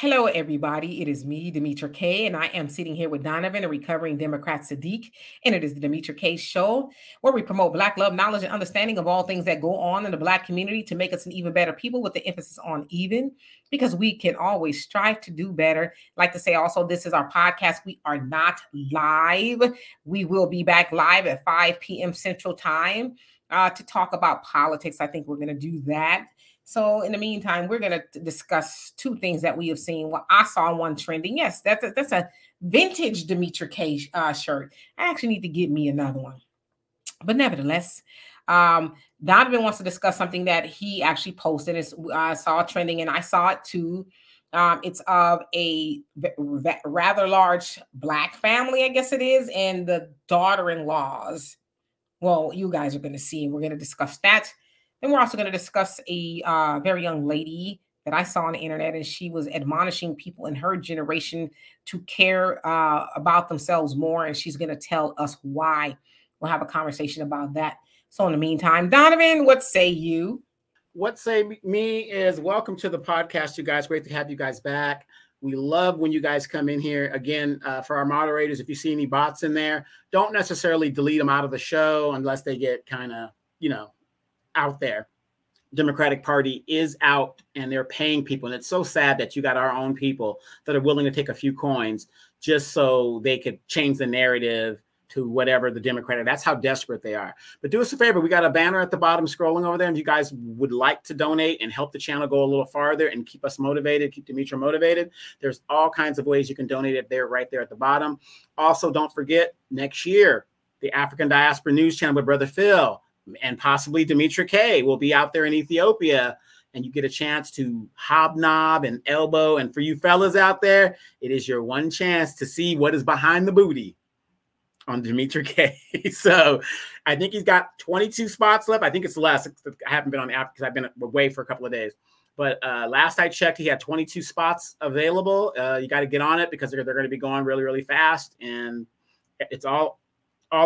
Hello, everybody. It is me, Demetra Kaye, and I am sitting here with Donovan, a recovering Democrat Sadiq. And it is the Demetra Kaye Show, where we promote Black love, knowledge, and understanding of all things that go on in the Black community to make us an even better people, with the emphasis on even, because we can always strive to do better. Like to say also, this is our podcast. We are not live. We will be back live at 5 p.m. Central Time to talk about politics. I think we're going to do that. So in the meantime, we're going to discuss two things that we have seen. Well, I saw one trending. Yes, that's a vintage Demetra Kaye shirt. I actually need to get me another one. But nevertheless, Donovan wants to discuss something that he actually posted. I saw trending, and I saw it too. It's of a rather large Black family, I guess it is, and the daughter-in-laws. Well, you guys are going to see, and we're going to discuss that. Then we're also going to discuss a very young lady that I saw on the internet, and she was admonishing people in her generation to care about themselves more, and she's going to tell us why. We'll have a conversation about that. So in the meantime, Donovan, what say you? What say me is welcome to the podcast, you guys. Great to have you guys back. We love when you guys come in here. Again, for our moderators, if you see any bots in there, don't necessarily delete them out of the show unless they get kind of, out there. Democratic Party is out and they're paying people. And it's so sad that you got our own people that are willing to take a few coins just so they could change the narrative to whatever the Democratic. That's how desperate they are. But do us a favor. We got a banner at the bottom scrolling over there. And if you guys would like to donate and help the channel go a little farther and keep us motivated, keep Demetra motivated, there's all kinds of ways you can donate it there, right there at the bottom. Also, don't forget, next year, the African Diaspora News Channel with Brother Phil and possibly Demetra Kaye will be out there in Ethiopia, and you get a chance to hobnob and elbow. And for you fellas out there, it is your one chance to see what is behind the booty on Demetra Kaye. So I think he's got 22 spots left. I think it's less. I haven't been on the app because I've been away for a couple of days. But last I checked, he had 22 spots available. You got to get on it because they're going to be going really, really fast. And it's all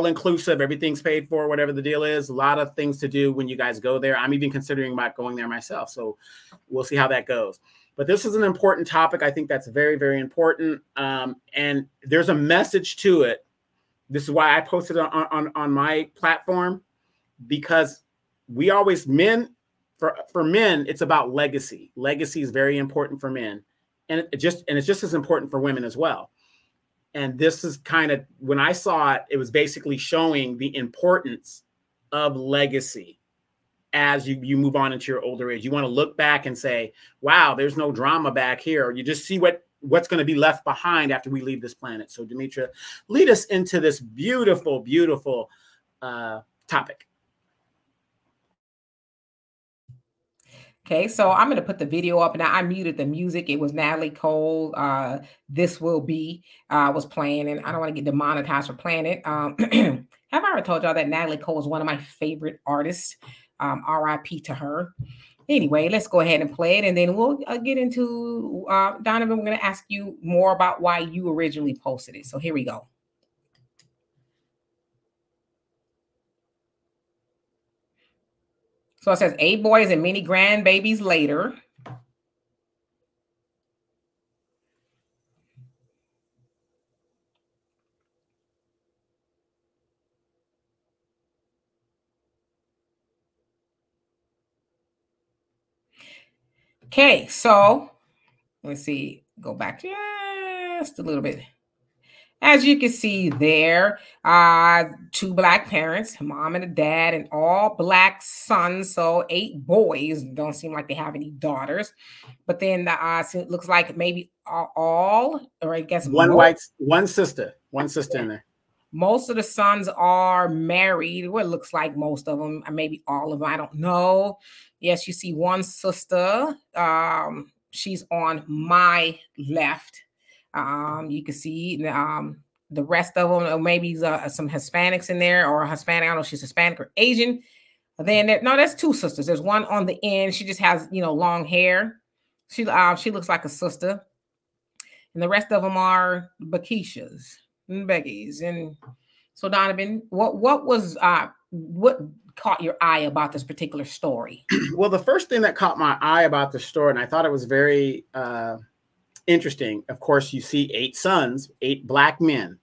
inclusive. Everything's paid for, whatever the deal is. A lot of things to do when you guys go there. I'm even considering about going there myself. So we'll see how that goes. But this is an important topic. I think that's very, very important. And there's a message to it. This is why I posted it on my platform, because we always for men, it's about legacy. Legacy is very important for men. And it's just as important for women as well. And this is kind of, when I saw it, it was basically showing the importance of legacy as you move on into your older age. You want to look back and say, wow, there's no drama back here. Or you just see what's going to be left behind after we leave this planet. So Demetra, lead us into this beautiful, beautiful topic. Okay, so I'm going to put the video up. Now, I muted the music. It was Natalie Cole. This Will Be was playing, and I don't want to get demonetized for playing it. Have I ever told y'all that Natalie Cole is one of my favorite artists? RIP to her. Anyway, let's go ahead and play it, and then we'll get into Donovan. We're going to ask you more about why you originally posted it. So here we go. So it says 8 boys and many grandbabies later. Okay, so let's see, go back just a little bit. As you can see there, 2 Black parents, mom and a dad, and all Black sons. So 8 boys. Don't seem like they have any daughters. But then it looks like maybe all, or I guess one sister in there. Most of the sons are married. Well, it looks like most of them, maybe all of them. I don't know. Yes, you see one sister. She's on my left. You can see the rest of them, or maybe some Hispanics in there, or Hispanic. I don't know if she's Hispanic or Asian. Then that's 2 sisters. There's one on the end. She just has, long hair. She looks like a sister. And the rest of them are Bakishas and Becky's. And so Donovan, what caught your eye about this particular story? Well, the first thing that caught my eye about the story, and I thought it was very interesting. Of course, you see 8 sons, 8 black men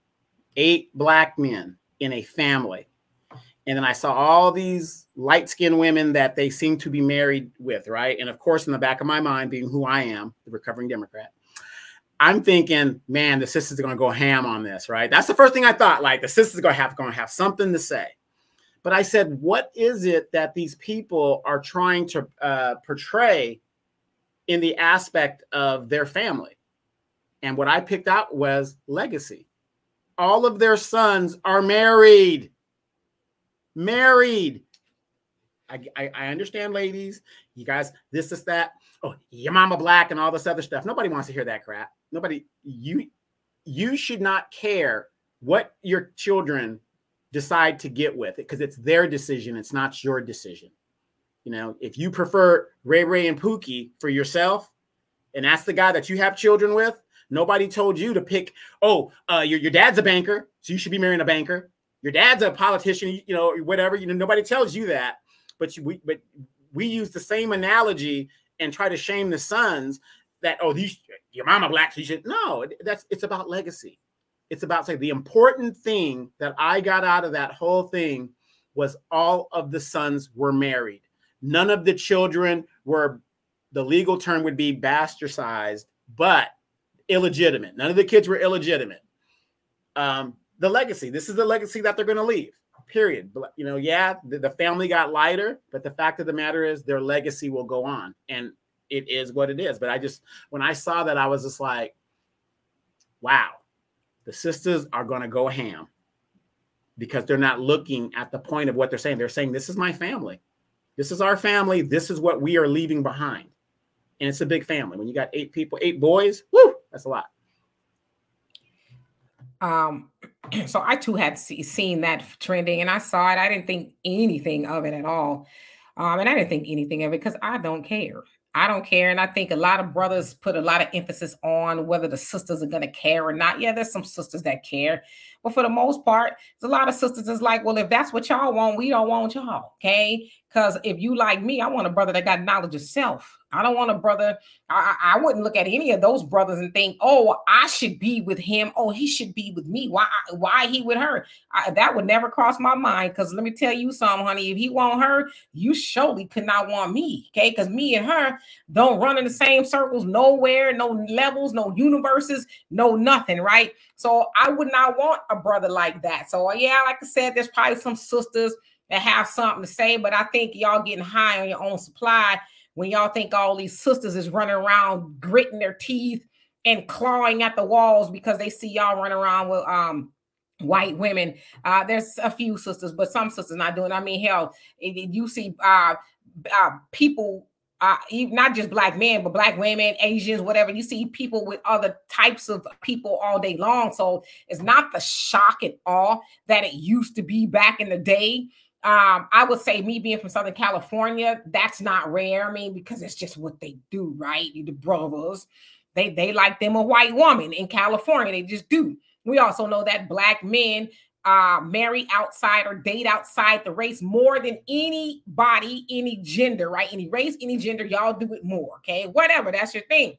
in a family. And then I saw all these light-skinned women that they seem to be married with, right? And of course, in the back of my mind, being who I am, the recovering Democrat, I'm thinking, man, the sisters are going to go ham on this, right? That's the first thing I thought, like the sisters are going to have something to say. But I said, what is it that these people are trying to portray in the aspect of their family? And what I picked out was legacy. All of their sons are married. Married. I understand, ladies. You guys, this is that. Oh, your mama black and all this other stuff. Nobody wants to hear that crap. Nobody. You should not care what your children decide to get with it, because it's their decision. It's not your decision. You know, if you prefer Ray Ray and Pookie for yourself, and that's the guy that you have children with, nobody told you to pick, your dad's a banker, so you should be marrying a banker. Your dad's a politician, you know, whatever. You know, nobody tells you that. But we use the same analogy and try to shame the sons that, your mama black, so you should. No, it's about legacy. It's about saying the important thing that I got out of that whole thing was all of the sons were married. None of the children were, the legal term would be bastardized, but illegitimate. None of the kids were illegitimate. The legacy, this is the legacy that they're going to leave, period. You know, yeah, the family got lighter, but the fact of the matter is their legacy will go on, and it is what it is. But when I saw that, I was just like, wow, the sisters are going to go ham, because they're not looking at the point of what they're saying. They're saying, this is my family. This is our family. This is what we are leaving behind. And it's a big family. When you got 8 people, 8 boys, woo, that's a lot. So I too had seen that trending, and I saw it. I didn't think anything of it at all. And I didn't think anything of it because I don't care. I don't care. And I think a lot of brothers put a lot of emphasis on whether the sisters are going to care or not. Yeah, there's some sisters that care. But for the most part, there's a lot of sisters that's like, well, if that's what y'all want, we don't want y'all. Okay. Because if you like me, I want a brother that got knowledge of self. I don't want a brother. I wouldn't look at any of those brothers and think, oh, I should be with him. Oh, he should be with me. Why he with her? That would never cross my mind. Because let me tell you something, honey. If he want her, you surely could not want me. Okay. Because me and her don't run in the same circles nowhere, no levels, no universes, no nothing. Right. So I would not want a brother like that. So yeah, like I said, there's probably some sisters that have something to say, but I think y'all getting high on your own supply when y'all think all these sisters is running around gritting their teeth and clawing at the walls because they see y'all running around with white women. There's a few sisters, but some sisters not doing it. I mean, hell, you see people, not just black men, but black women, Asians, whatever. You see people with other types of people all day long. So it's not the shock and awe that it used to be back in the day. I would say, me being from Southern California, that's not rare. I mean, because it's just what they do, right? The brothers, they like them a white woman in California. They just do. We also know that black men marry outside or date outside the race more than anybody, any gender, right? Any race, any gender, y'all do it more, okay? Whatever, that's your thing.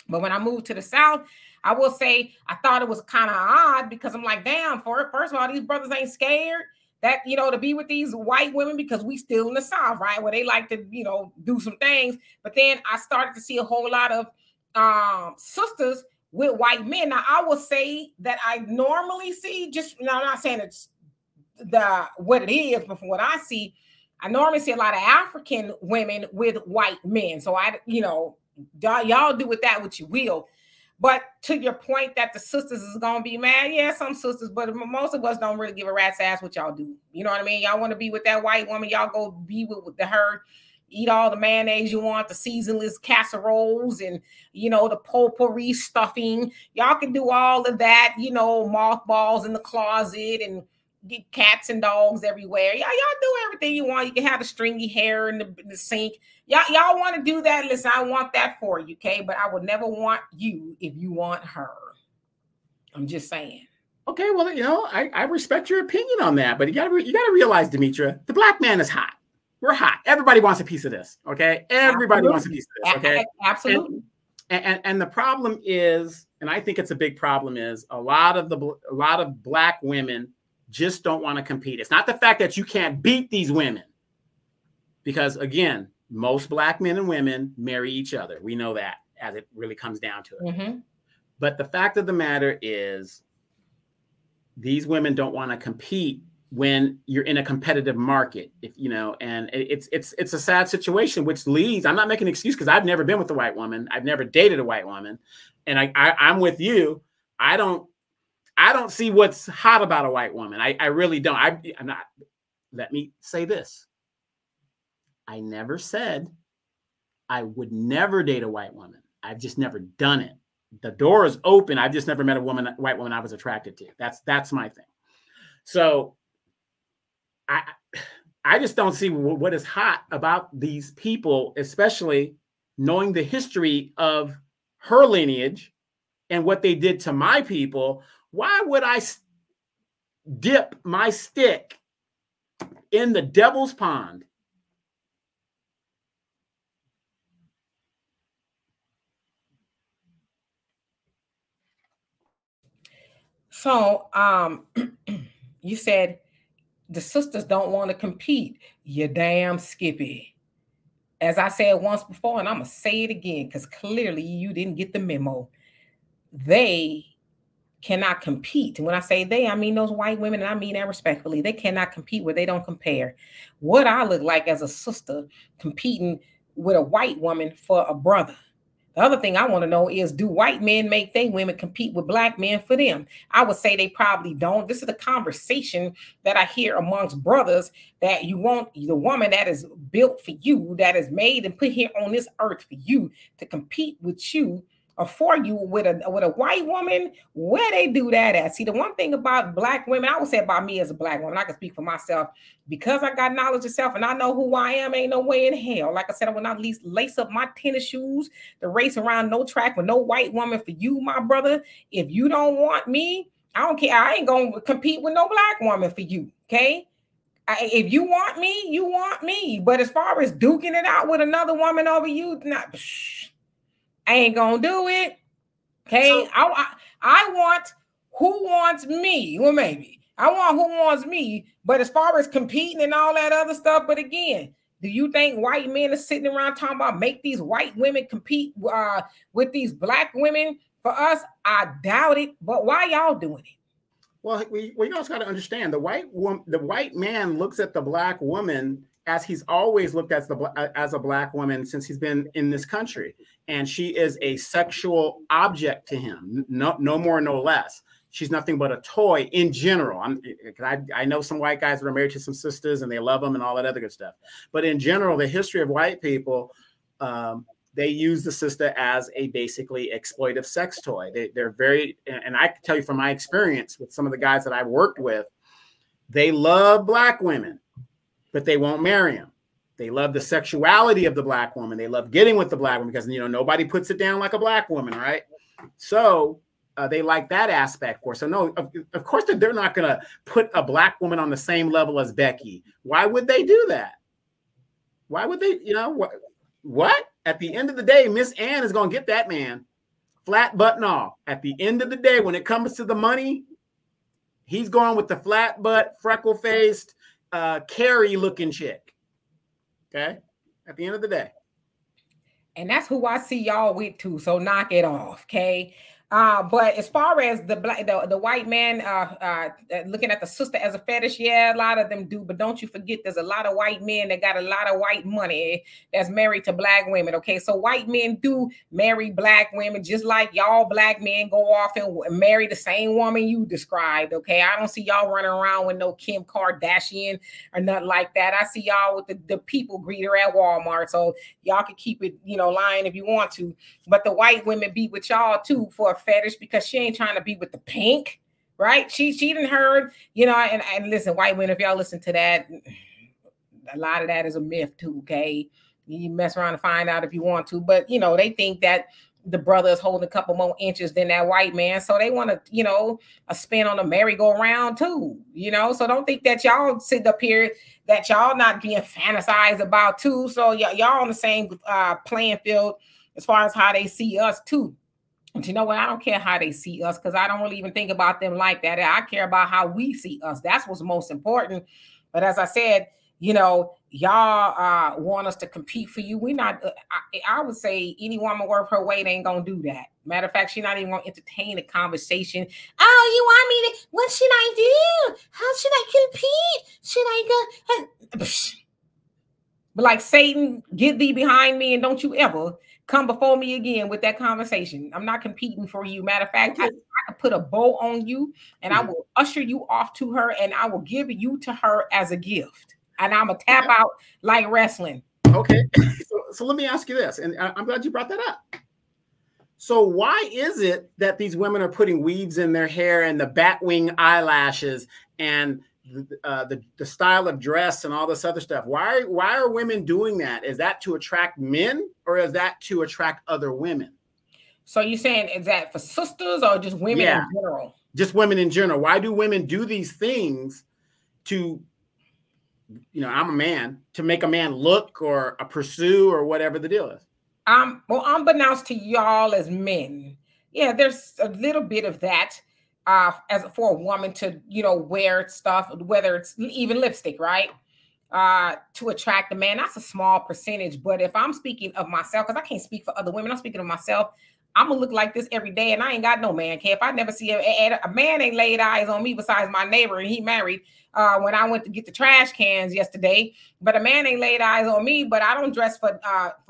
But when I moved to the South, I will say I thought it was kind of odd because I'm like, damn, first of all, these brothers ain't scared that, you know, to be with these white women because we still in the South, right? Where they like to, you know, do some things. But then I started to see a whole lot of sisters with white men. Now, I will say that I normally see, now I'm not saying it's what it is, but from what I see, I normally see a lot of African women with white men. So y'all do with that what you will. But to your point that the sisters is going to be mad, yeah, some sisters, but most of us don't really give a rat's ass what y'all do. You know what I mean? Y'all want to be with that white woman, y'all go be with her, eat all the mayonnaise you want, the seasonless casseroles and, you know, the potpourri stuffing. Y'all can do all of that, you know, mothballs in the closet and get cats and dogs everywhere. Y'all do everything you want. You can have the stringy hair in the sink. Y'all want to do that? Listen, I want that for you, okay? But I would never want you if you want her. I'm just saying. Okay, well, you know, I respect your opinion on that, but you gotta realize, Demetra, the black man is hot. We're hot. Everybody wants a piece of this, okay? Everybody wants a piece of this, okay? Absolutely. And the problem is, and I think it's a big problem, is a lot of black women just don't want to compete. It's not the fact that you can't beat these women, because again, most black men and women marry each other. We know that, as it really comes down to it. Mm-hmm. But the fact of the matter is, these women don't want to compete when you're in a competitive market, if you know, and it's a sad situation, which leads, I'm not making an excuse, because I've never been with a white woman. I've never dated a white woman. And I'm with you. I don't see what's hot about a white woman. I really don't. I'm not. Let me say this. I never said I would never date a white woman. I've just never done it. The door is open. I've just never met a white woman I was attracted to. That's my thing. So I just don't see what is hot about these people, especially knowing the history of her lineage and what they did to my people. Why would I dip my stick in the devil's pond? So, you said the sisters don't want to compete. You damn Skippy. As I said once before, and I'm going to say it again, because clearly you didn't get the memo. They cannot compete. And when I say they, I mean those white women, and I mean that respectfully. They cannot compete where they don't compare. What I look like as a sister competing with a white woman for a brother. The other thing I want to know is, do white men make their women compete with black men for them? I would say they probably don't. This is a conversation that I hear amongst brothers, that you want the woman that is built for you, that is made and put here on this earth for you, to compete with you or for you with a white woman. Where they do that at? See, the one thing about black women, I would say about me as a black woman, I can speak for myself, because I got knowledge of self and I know who I am. Ain't no way in hell, like I said, I will not at least lace up my tennis shoes to race around no track with no white woman for you, my brother. If you don't want me, I don't care. I ain't gonna compete with no black woman for you. Okay. If you want me, you want me. But as far as duking it out with another woman over you, not. I ain't gonna do it. Okay. So, I want who wants me. Well, maybe I want who wants me. But as far as competing and all that other stuff, but again, do you think white men are sitting around talking about make these white women compete with these black women for us? I doubt it. But why y'all doing it? Well, we also got to understand, the white man looks at the black woman as he's always looked at as a black woman since he's been in this country, and she is a sexual object to him, no more, no less. She's nothing but a toy in general. I know some white guys that are married to some sisters and they love them and all that other good stuff, but in general, the history of white people, they use the sister as a basically exploitive sex toy. They're very, and I can tell you from my experience with some of the guys that I've worked with, they love black women, but they won't marry them. They love the sexuality of the black woman. They love getting with the black woman because, you know, nobody puts it down like a black woman, right? So they like that aspect for. So no, of course they're not going to put a black woman on the same level as Becky. Why would they do that? Why would they, you know, what? At the end of the day, Miss Ann is going to get that man flat butt and all. At the end of the day, when it comes to the money, he's going with the flat butt, freckle faced, Carrie looking chick. Okay. At the end of the day. And that's who I see y'all with too. So knock it off. Okay. But as far as the white man looking at the sister as a fetish, yeah, a lot of them do. But don't you forget, there's a lot of white men that got a lot of white money that's married to black women. Okay, so white men do marry black women, just like y'all black men go off and marry the same woman you described. Okay, I don't see y'all running around with no Kim Kardashian or nothing like that. I see y'all with the people greeter at Walmart. So y'all can keep it, you know, lying if you want to. But the white women be with y'all too for a fetish, because she ain't trying to be with the pink, right? She didn't heard, you know, and listen, white women, if y'all listen to that, a lot of that is a myth too, okay? You mess around and find out if you want to, but you know, they think that the brother is holding a couple more inches than that white man, so they want to, you know, a spin on the merry-go-round too, you know. So don't think that y'all sit up here that y'all not being fantasized about too. So y'all on the same playing field as far as how they see us too. But you know what? I don't care how they see us because I don't really even think about them like that. I care about how we see us. That's what's most important. But as I said, you know, y'all want us to compete for you. We're not, I would say any woman worth her weight ain't going to do that. Matter of fact, she's not even going to entertain a conversation. Oh, you want me to, what should I do? How should I compete? Should I go? But like Satan, get thee behind me and don't you ever come before me again with that conversation. I'm not competing for you. Matter of fact, I could put a bow on you and I will usher you off to her and I will give you to her as a gift. And I'm going to tap out like wrestling. Okay. So let me ask you this, and I'm glad you brought that up. So why is it that these women are putting weaves in their hair and the batwing eyelashes and the style of dress and all this other stuff? Why are women doing that? Is that to attract men or is that to attract other women? So you're saying, is that for sisters or just women in general? Just women in general. Why do women do these things to, you know, I'm a man, to make a man look or pursue or whatever the deal is? Well, unbeknownst to y'all as men, yeah, there's a little bit of that. As for a woman to, you know, wear stuff, whether it's even lipstick, right? To attract a man, that's a small percentage. But if I'm speaking of myself, because I can't speak for other women, I'm speaking of myself. I'm gonna look like this every day, and I ain't got no man cave. If I never see a man ain't laid eyes on me besides my neighbor, and he married. When I went to get the trash cans yesterday, but a man ain't laid eyes on me. But I don't dress for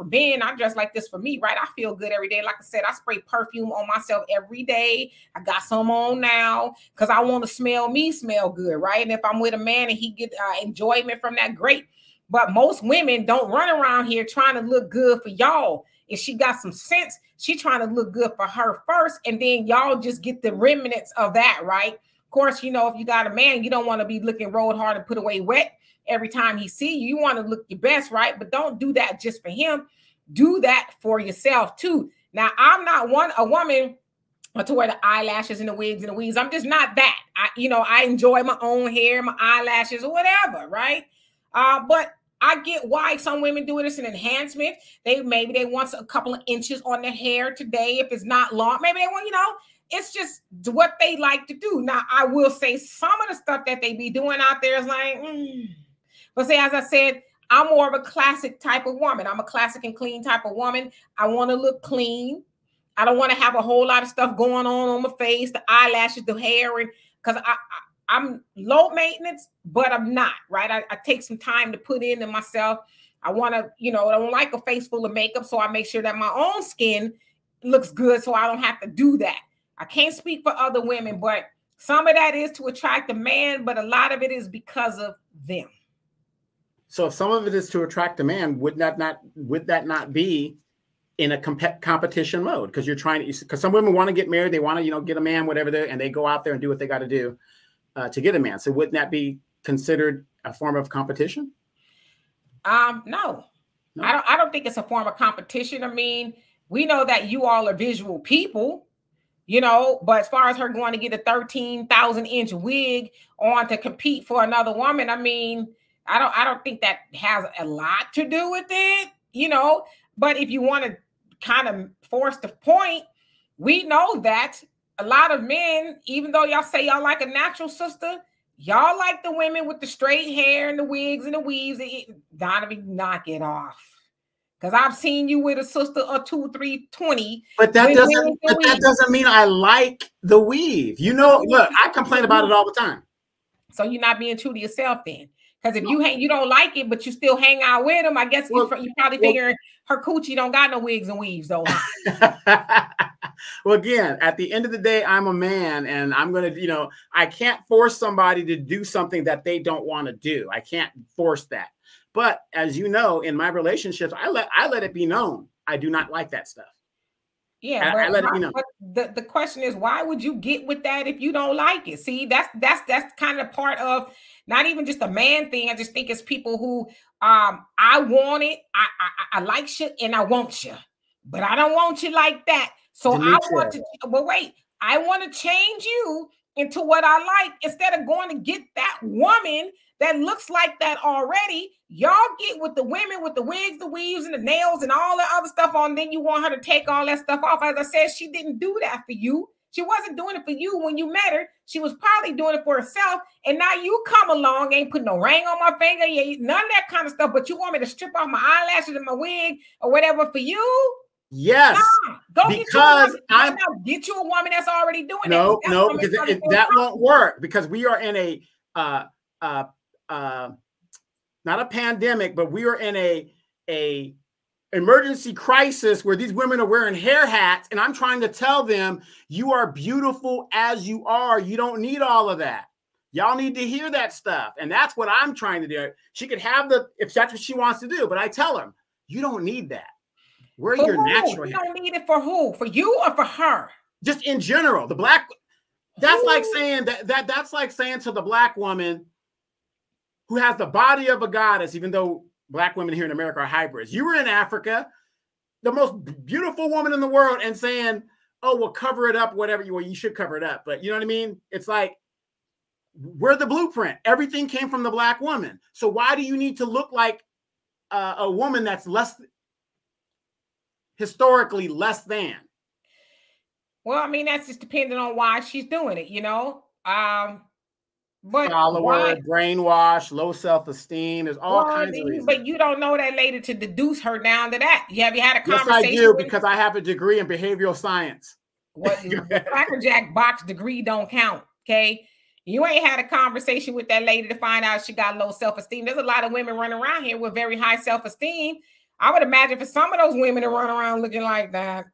Ben. I dress like this for me, right? I feel good every day. Like I said, I spray perfume on myself every day. I got some on now because I want to smell good, right? And if I'm with a man and he get enjoyment from that, great. But most women don't run around here trying to look good for y'all. If she got some sense, she trying to look good for her first, and then y'all just get the remnants of that, right? Of course, you know, if you got a man, you don't want to be looking rolled hard and put away wet every time he see you. You want to look your best, right? But don't do that just for him. Do that for yourself too. Now, I'm not a woman to wear the eyelashes and the wigs and the weaves. I'm just not that. I enjoy my own hair, my eyelashes, or whatever, right? But I get why some women do it. It's an enhancement. Maybe they want a couple of inches on their hair today. If it's not long, maybe they want, it's just what they like to do. Now, I will say some of the stuff that they be doing out there is like, But say, as I said, I'm more of a classic type of woman. I'm a classic and clean type of woman. I want to look clean. I don't want to have a whole lot of stuff going on my face, the eyelashes, the hair, and because I'm low maintenance, but I'm not, right? I take some time to put into myself. I want to, I don't like a face full of makeup, so I make sure that my own skin looks good so I don't have to do that. I can't speak for other women, but some of that is to attract a man, but a lot of it is because of them. So if some of it is to attract a man, would that not be in a competition mode? Because you're trying to, because some women want to get married, they want to, get a man, whatever, and they go out there and do what they got to do to get a man. So wouldn't that be considered a form of competition? No. I don't think it's a form of competition. I mean, we know that you all are visual people, but as far as her going to get a 13,000-inch wig on to compete for another woman, I mean, I don't think that has a lot to do with it, but if you want to kind of force the point, we know that a lot of men, even though y'all say y'all like a natural sister, y'all like the women with the straight hair and the wigs and the weaves. Donovan, knock it off. Because I've seen you with a sister or 2, 3, 20. But that doesn't mean I like the weave. Look, I complain about it all the time. So you're not being true to yourself then. Because if you don't like it, but you still hang out with them, I guess you probably figuring her coochie don't got no wigs and weaves though. Huh? Well, again, at the end of the day, I'm a man, and I'm going to, I can't force somebody to do something that they don't want to do. I can't force that. But as you know, in my relationships, I let it be known I do not like that stuff. Yeah, I let it be known. But the question is, why would you get with that if you don't like it? See, that's kind of part of not even just a man thing. I just think it's people who I want it, I like shit, and I want you, but I don't want you like that. So Demetra. I want to change you into what I like instead of going to get that woman that looks like that already. Y'all get with the women with the wigs, the weaves, and the nails and all the other stuff on. Then you want her to take all that stuff off. As I said, she didn't do that for you. She wasn't doing it for you when you met her. She was probably doing it for herself. And now you come along, ain't put no ring on my finger, none of that kind of stuff. But you want me to strip off my eyelashes and my wig or whatever for you? Yes. Nah, go because get you a woman that's already doing no, because that won't work, because we are in a not a pandemic, but we are in a emergency crisis where these women are wearing hair hats, and I'm trying to tell them, you are beautiful as you are. You don't need all of that. Y'all need to hear that stuff. And that's what I'm trying to do. She could have if that's what she wants to do, but I tell her, you don't need that. Wear your natural hair. You don't need it for who? For you or for her? Just in general. The black, that's like saying that's like saying to the black woman who has the body of a goddess, even though black women here in America are hybrids. You were in Africa, the most beautiful woman in the world, and saying, oh, well, cover it up, whatever. Well, you should cover it up. But you know what I mean? It's like, we're the blueprint. Everything came from the black woman. So why do you need to look like a woman that's historically less than? Well, I mean, that's just depending on why she's doing it, you know? But follower, brainwash, low self-esteem. There's all kinds of reasons. But you don't know that lady to deduce her down to that. Have you had a conversation? Yes, I do, because I have a degree in behavioral science. What Cracker Jack box degree don't count, okay? You ain't had a conversation with that lady to find out she got low self-esteem. There's a lot of women running around here with very high self-esteem. I would imagine for some of those women to run around looking like that,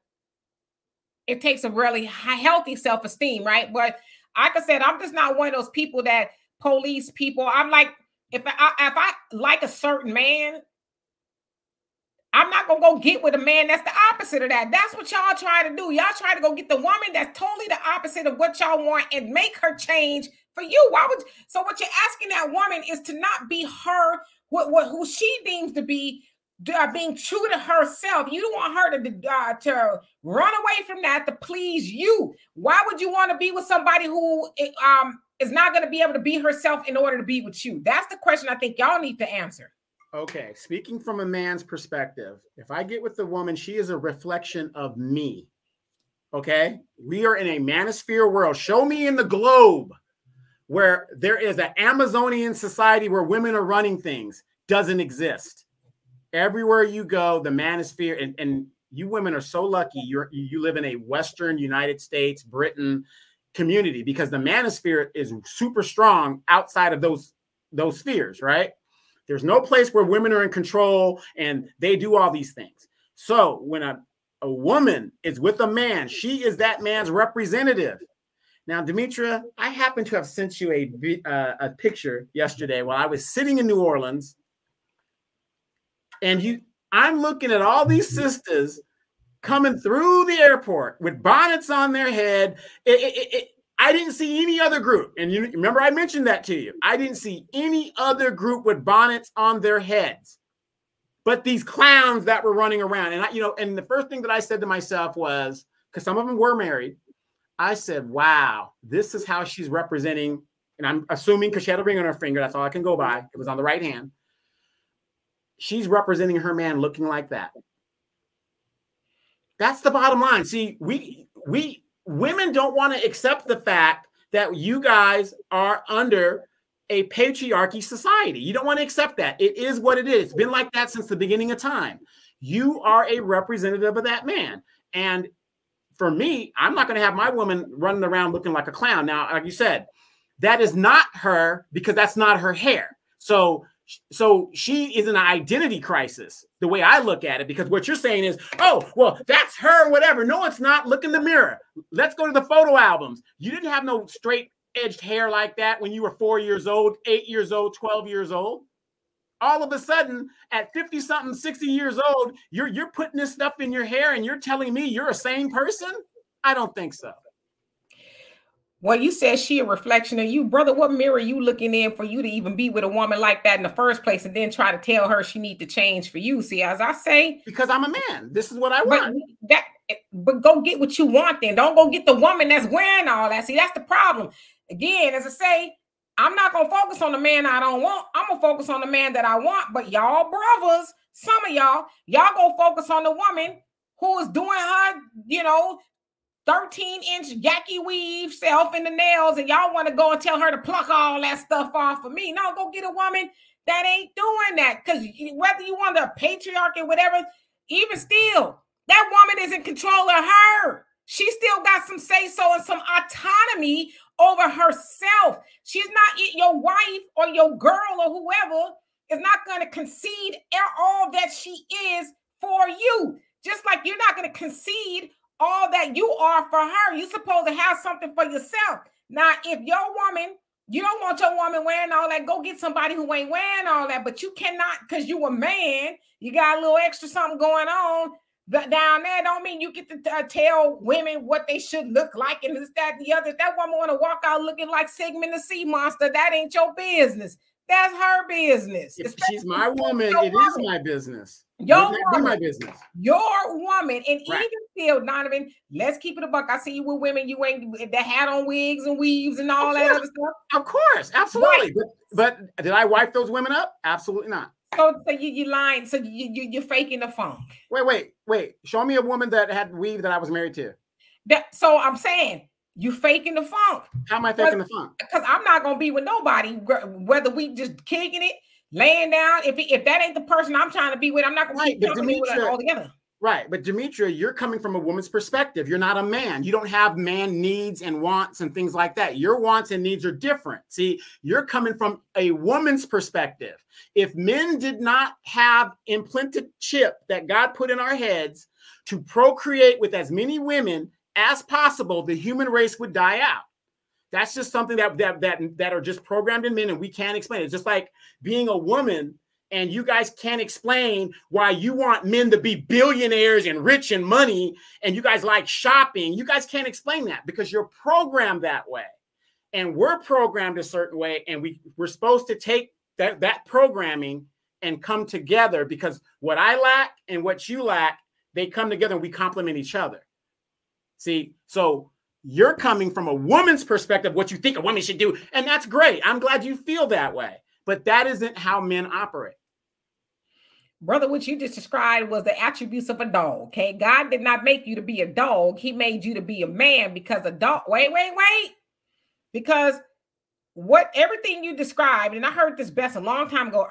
it takes a really healthy self-esteem, right? But like I said, I'm just not one of those people that police people. I'm like, if I like a certain man, I'm not going to go get with a man that's the opposite of that. That's what y'all try to do. Y'all try to go get the woman that's totally the opposite of what y'all want and make her change for you. So what you're asking that woman is to not be her, who she deems to be, being true to herself. You don't want her to run away from that to please you. Why would you want to be with somebody who is not going to be able to be herself in order to be with you? That's the question I think y'all need to answer. Okay, speaking from a man's perspective, if I get with the woman, she is a reflection of me. Okay, we are in a manosphere world. Show me in the globe where there is an Amazonian society where women are running things. Doesn't exist. Everywhere you go, the manosphere, and you women are so lucky you live in a Western United States, Britain community, because the manosphere is super strong outside of those spheres, right? There's no place where women are in control and they do all these things. So when a woman is with a man, she is that man's representative. Now, Demetra, I happen to have sent you a picture yesterday while I was sitting in New Orleans. And I'm looking at all these sisters coming through the airport with bonnets on their head. I didn't see any other group. And you remember I mentioned that to you. I didn't see any other group with bonnets on their heads, but these clowns that were running around. And and the first thing that I said to myself was, because some of them were married, I said, wow, this is how she's representing. And I'm assuming because she had a ring on her finger, that's all I can go by. It was on the right hand. She's representing her man looking like that. That's the bottom line. See, women don't want to accept the fact that you guys are under a patriarchy society. You don't want to accept that. It is what it is. It's been like that since the beginning of time. You are a representative of that man. And for me, I'm not going to have my woman running around looking like a clown. Now, like you said, that is not her because that's not her hair. So she is in an identity crisis, the way I look at it, because what you're saying is, oh, well, that's her, whatever. No, it's not. Look in the mirror. Let's go to the photo albums. You didn't have no straight edged hair like that when you were 4 years old, 8 years old, 12 years old. All of a sudden, at 50 something, 60 years old, you're putting this stuff in your hair and you're telling me you're a sane person? I don't think so. Well, you said she a reflection of you, brother. What mirror are you looking in for you to even be with a woman like that in the first place and then try to tell her she need to change for you? See, as I say, because I'm a man. This is what I want. But go get what you want then. Don't go get the woman that's wearing all that. See, that's the problem. Again, as I say, I'm not going to focus on the man I don't want. I'm going to focus on the man that I want. But y'all brothers, some of y'all go focus on the woman who is doing her, 13-inch yaki weave self in the nails, and y'all want to go and tell her to pluck all that stuff off of me. No, go get a woman that ain't doing that. Because whether you want the patriarchy or whatever, even still, that woman is in control of her. She still got some say-so and some autonomy over herself. She's not your wife or your girl or whoever is not going to concede all that she is for you. Just like you're not going to concede all that you are for her. You're supposed to have something for yourself. Now, if your woman, you don't want your woman wearing all that, go get somebody who ain't wearing all that, but you cannot, because you a man, you got a little extra something going on down there. Don't mean you get to tell women what they should look like and this, that, the other. If that woman want to walk out looking like Sigmund the Sea Monster, that ain't your business. That's her business. If she's my woman, it is my business. Your woman, my business. Your woman, and right. Even still, Donovan, let's keep it a buck. I see you with women, you ain't that hat on wigs and weaves and all that other stuff. Of course, absolutely. Right. But did I wipe those women up? Absolutely not. So you lying. So you're faking the funk. Wait. Show me a woman that had weave that I was married to. So I'm saying you faking the funk. How am I faking the funk? Because I'm not gonna be with nobody, whether we just kicking it, laying down. If that ain't the person I'm trying to be with, I'm not gonna keep company with her altogether. Right, but Demetra, you're coming from a woman's perspective. You're not a man. You don't have man needs and wants and things like that. Your wants and needs are different. See, you're coming from a woman's perspective. If men did not have implanted chip that God put in our heads to procreate with as many women as possible, the human race would die out. That's just something that are just programmed in men, and we can't explain it. It's just like being a woman. And you guys can't explain why you want men to be billionaires and rich and money, and you guys like shopping. You guys can't explain that because you're programmed that way. And we're programmed a certain way, and we're supposed to take that programming and come together, because what I lack and what you lack, they come together and we complement each other. See, so you're coming from a woman's perspective, what you think a woman should do, and that's great. I'm glad you feel that way. But that isn't how men operate. Brother, what you just described was the attributes of a dog, okay? God did not make you to be a dog. He made you to be a man, because a dog, wait. Because everything you described, and I heard this best a long time ago,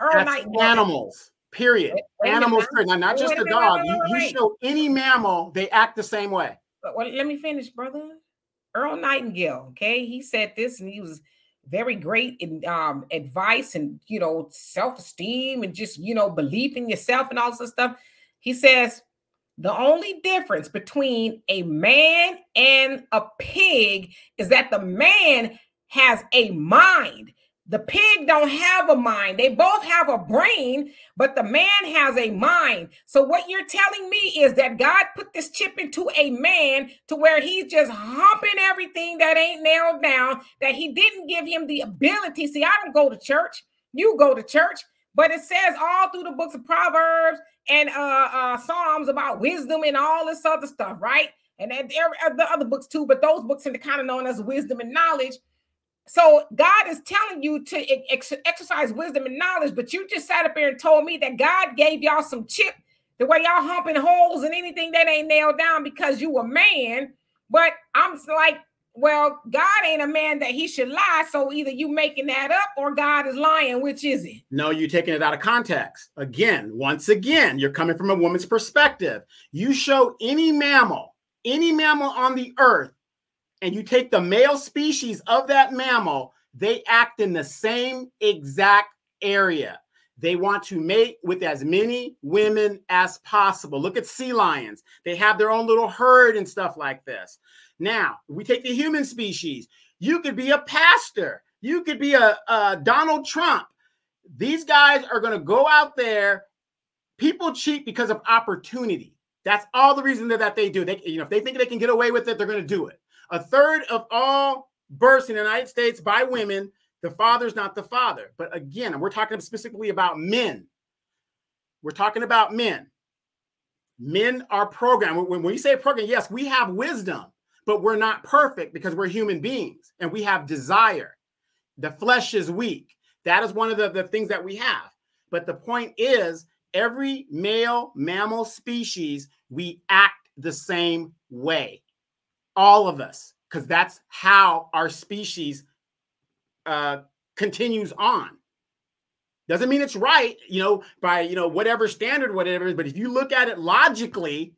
animals, period. Animals, period. Not just a dog. You show any mammal, they act the same way. Well, let me finish, brother. Earl Nightingale, okay? He said this, and he was very great in advice and, self-esteem and just, belief in yourself and all this stuff. He says, the only difference between a man and a pig is that the man has a mind. The pig don't have a mind. They both have a brain, but the man has a mind. So what you're telling me is that God put this chip into a man to where he's just humping everything that ain't nailed down, that he didn't give him the ability. See, I don't go to church. You go to church, but it says all through the books of Proverbs and Psalms about wisdom and all this other stuff, right? And the other books too, but those books are kind of known as wisdom and knowledge. So God is telling you to exercise wisdom and knowledge, but you just sat up here and told me that God gave y'all some chip, the way y'all humping holes and anything that ain't nailed down because you a man. But I'm like, well, God ain't a man that he should lie. So either you making that up or God is lying. Which is it? No, you're taking it out of context. Once again, you're coming from a woman's perspective. You show any mammal on the earth, and you take the male species of that mammal, they act in the same exact area. They want to mate with as many women as possible. Look at sea lions. They have their own little herd and stuff like this. Now, we take the human species. You could be a pastor. You could be a Donald Trump. These guys are going to go out there. People cheat because of opportunity. That's all the reason that they do. If they think they can get away with it, they're going to do it. A third of all births in the United States by women, the father's not the father. But again, we're talking specifically about men. We're talking about men. Men are programmed. When we say program, yes, we have wisdom, but we're not perfect because we're human beings and we have desire. The flesh is weak. That is one of the things that we have. But the point is, every male mammal species, we act the same way. All of us, because that's how our species continues on. Doesn't mean it's right, by, whatever standard, whatever it is. But if you look at it logically,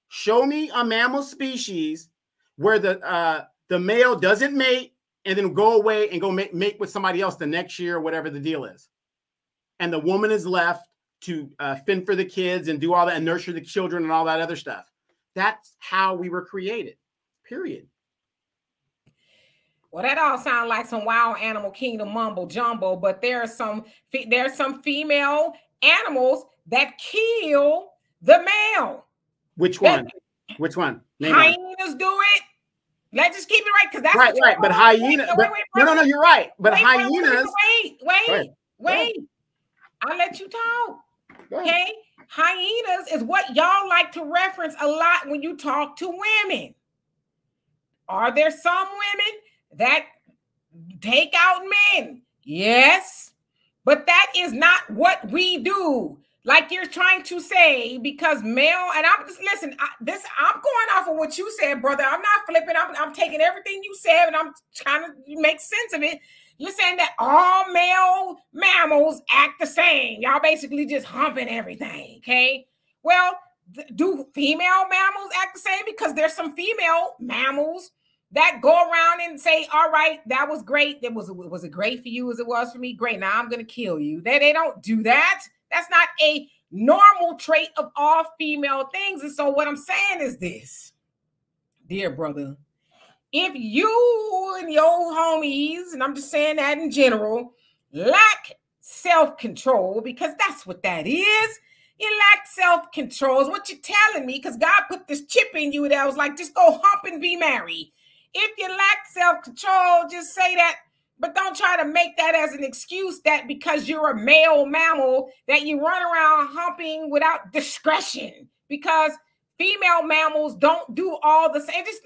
show me a mammal species where the male doesn't mate and then go away and go mate with somebody else the next year or whatever the deal is. And the woman is left to fend for the kids and do all that and nurture the children and all that other stuff. That's how we were created, period. Well, that all sounds like some wild animal kingdom mumbo jumbo, but there's some female animals that kill the male. Which one? Which one? Name hyenas do it. Let's just keep it right, because that's right. But hyenas. No, you're right. But hyenas. Wait. I'll let you talk. Okay. Hyenas is what y'all like to reference a lot when you talk to women. Are there some women that take out men? Yes. But that is not what we do. Like you're trying to say, because male, and I'm just, listen, I'm going off of what you said, brother. I'm not flipping. I'm taking everything you said and I'm trying to make sense of it. You're saying that all male mammals act the same. Y'all basically just humping everything, okay? Well, do female mammals act the same? Because there's some female mammals that go around and say, all right, that was great. Was it great for you as it was for me? Great, now I'm going to kill you. They don't do that. That's not a normal trait of all female things. And so what I'm saying is this, dear brother, if you and your homies, and I'm just saying that in general, lack self-control, because that's what that is. You lack self-control is what you're telling me, because God put this chip in you that was like, just go hump and be married. If you lack self-control, just say that, but don't try to make that as an excuse that because you're a male mammal that you run around humping without discretion, because female mammals don't do all the same. It's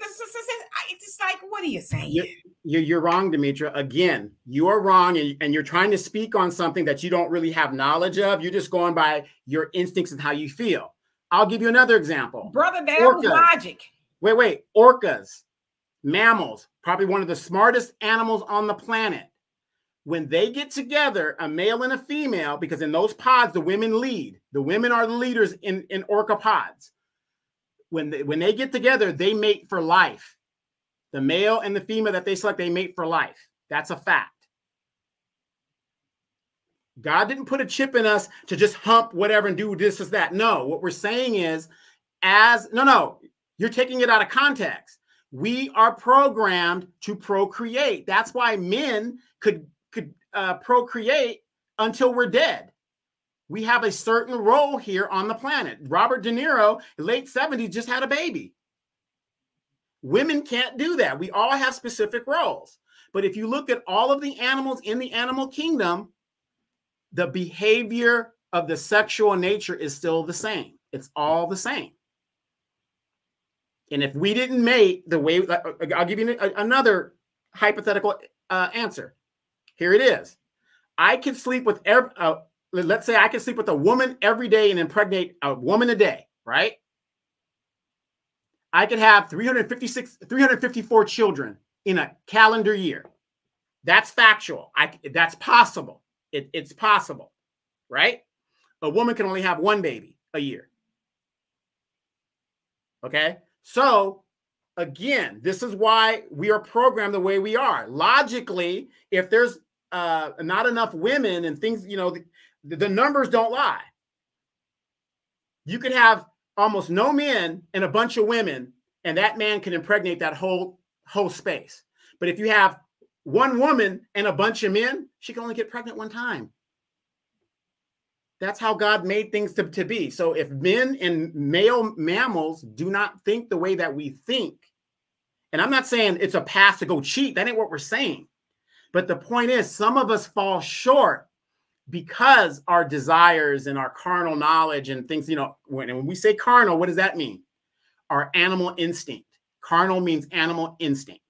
just like, what are you saying? You're wrong, Demetra. Again, you are wrong, and you're trying to speak on something that you don't really have knowledge of. You're just going by your instincts and how you feel. I'll give you another example. Brother, that was logic. Wait. Orcas, mammals, probably one of the smartest animals on the planet. When they get together, a male and a female, because in those pods, the women lead. The women are the leaders in orca pods. When they get together, they mate for life. The male and the female that they select, they mate for life. That's a fact. God didn't put a chip in us to just hump whatever and do this or that. No, what we're saying is, you're taking it out of context. We are programmed to procreate. That's why men could procreate until we're dead. We have a certain role here on the planet. Robert De Niro, late 70s, just had a baby. Women can't do that. We all have specific roles. But if you look at all of the animals in the animal kingdom, the behavior of the sexual nature is still the same. It's all the same. And if we didn't mate the way, I'll give you another hypothetical answer. Here it is. I could sleep with let's say I can sleep with a woman every day and impregnate a woman a day, right? I could have 354 children in a calendar year. That's factual. That's possible. It's possible, right? A woman can only have one baby a year. Okay? So, again, this is why we are programmed the way we are. Logically, if there's not enough women and things, the numbers don't lie. You could have almost no men and a bunch of women, and that man can impregnate that whole space. But if you have one woman and a bunch of men, she can only get pregnant one time. That's how God made things to be. So if men and male mammals do not think the way that we think, and I'm not saying it's a path to go cheat. That ain't what we're saying. But the point is, some of us fall short because our desires and our carnal knowledge and things, when we say carnal, what does that mean? Our animal instinct. Carnal means animal instinct.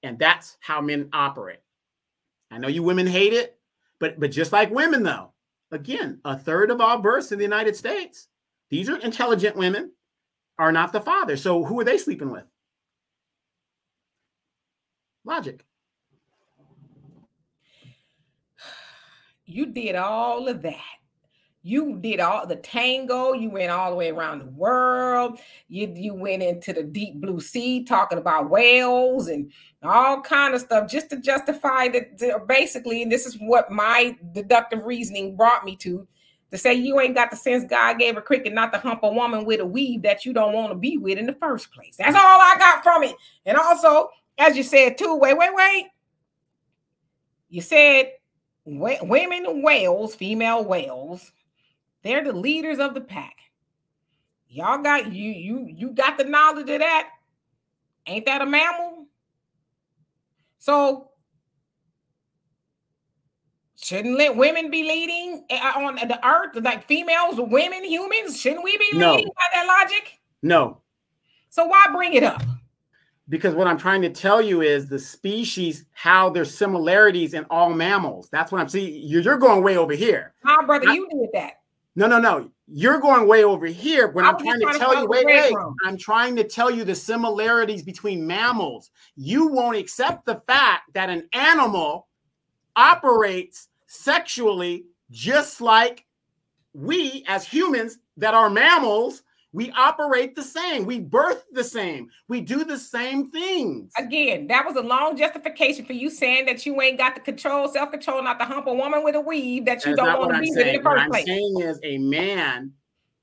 And that's how men operate. I know you women hate it, but just like women, though, again, a third of all births in the United States, these are intelligent women, are not the father. So who are they sleeping with? Logic. You did all of that. You did all the tango. You went all the way around the world. You went into the deep blue sea talking about whales and all kind of stuff just to justify that. Basically, and this is what my deductive reasoning brought me to say you ain't got the sense God gave a cricket not to hump a woman with a weave that you don't want to be with in the first place. That's all I got from it. And also, as you said too, wait. You said women whales, female whales. They're the leaders of the pack. Y'all got you got the knowledge of that. Ain't that a mammal? So shouldn't let women be leading on the earth? Like females, women, humans, shouldn't we be leading by that logic? No. So why bring it up? Because what I'm trying to tell you is the species, how there's similarities in all mammals. That's what I'm seeing. You're going way over here. My brother, you did that. No. You're going way over here. When I'm trying to tell you, wait. I'm trying to tell you the similarities between mammals. You won't accept the fact that an animal operates sexually just like we as humans that are mammals. We operate the same. We birth the same. We do the same things. Again, that was a long justification for you saying that you ain't got the control, self-control, not to hump a woman with a weave that you don't want to be with in the first place. What I'm saying is a man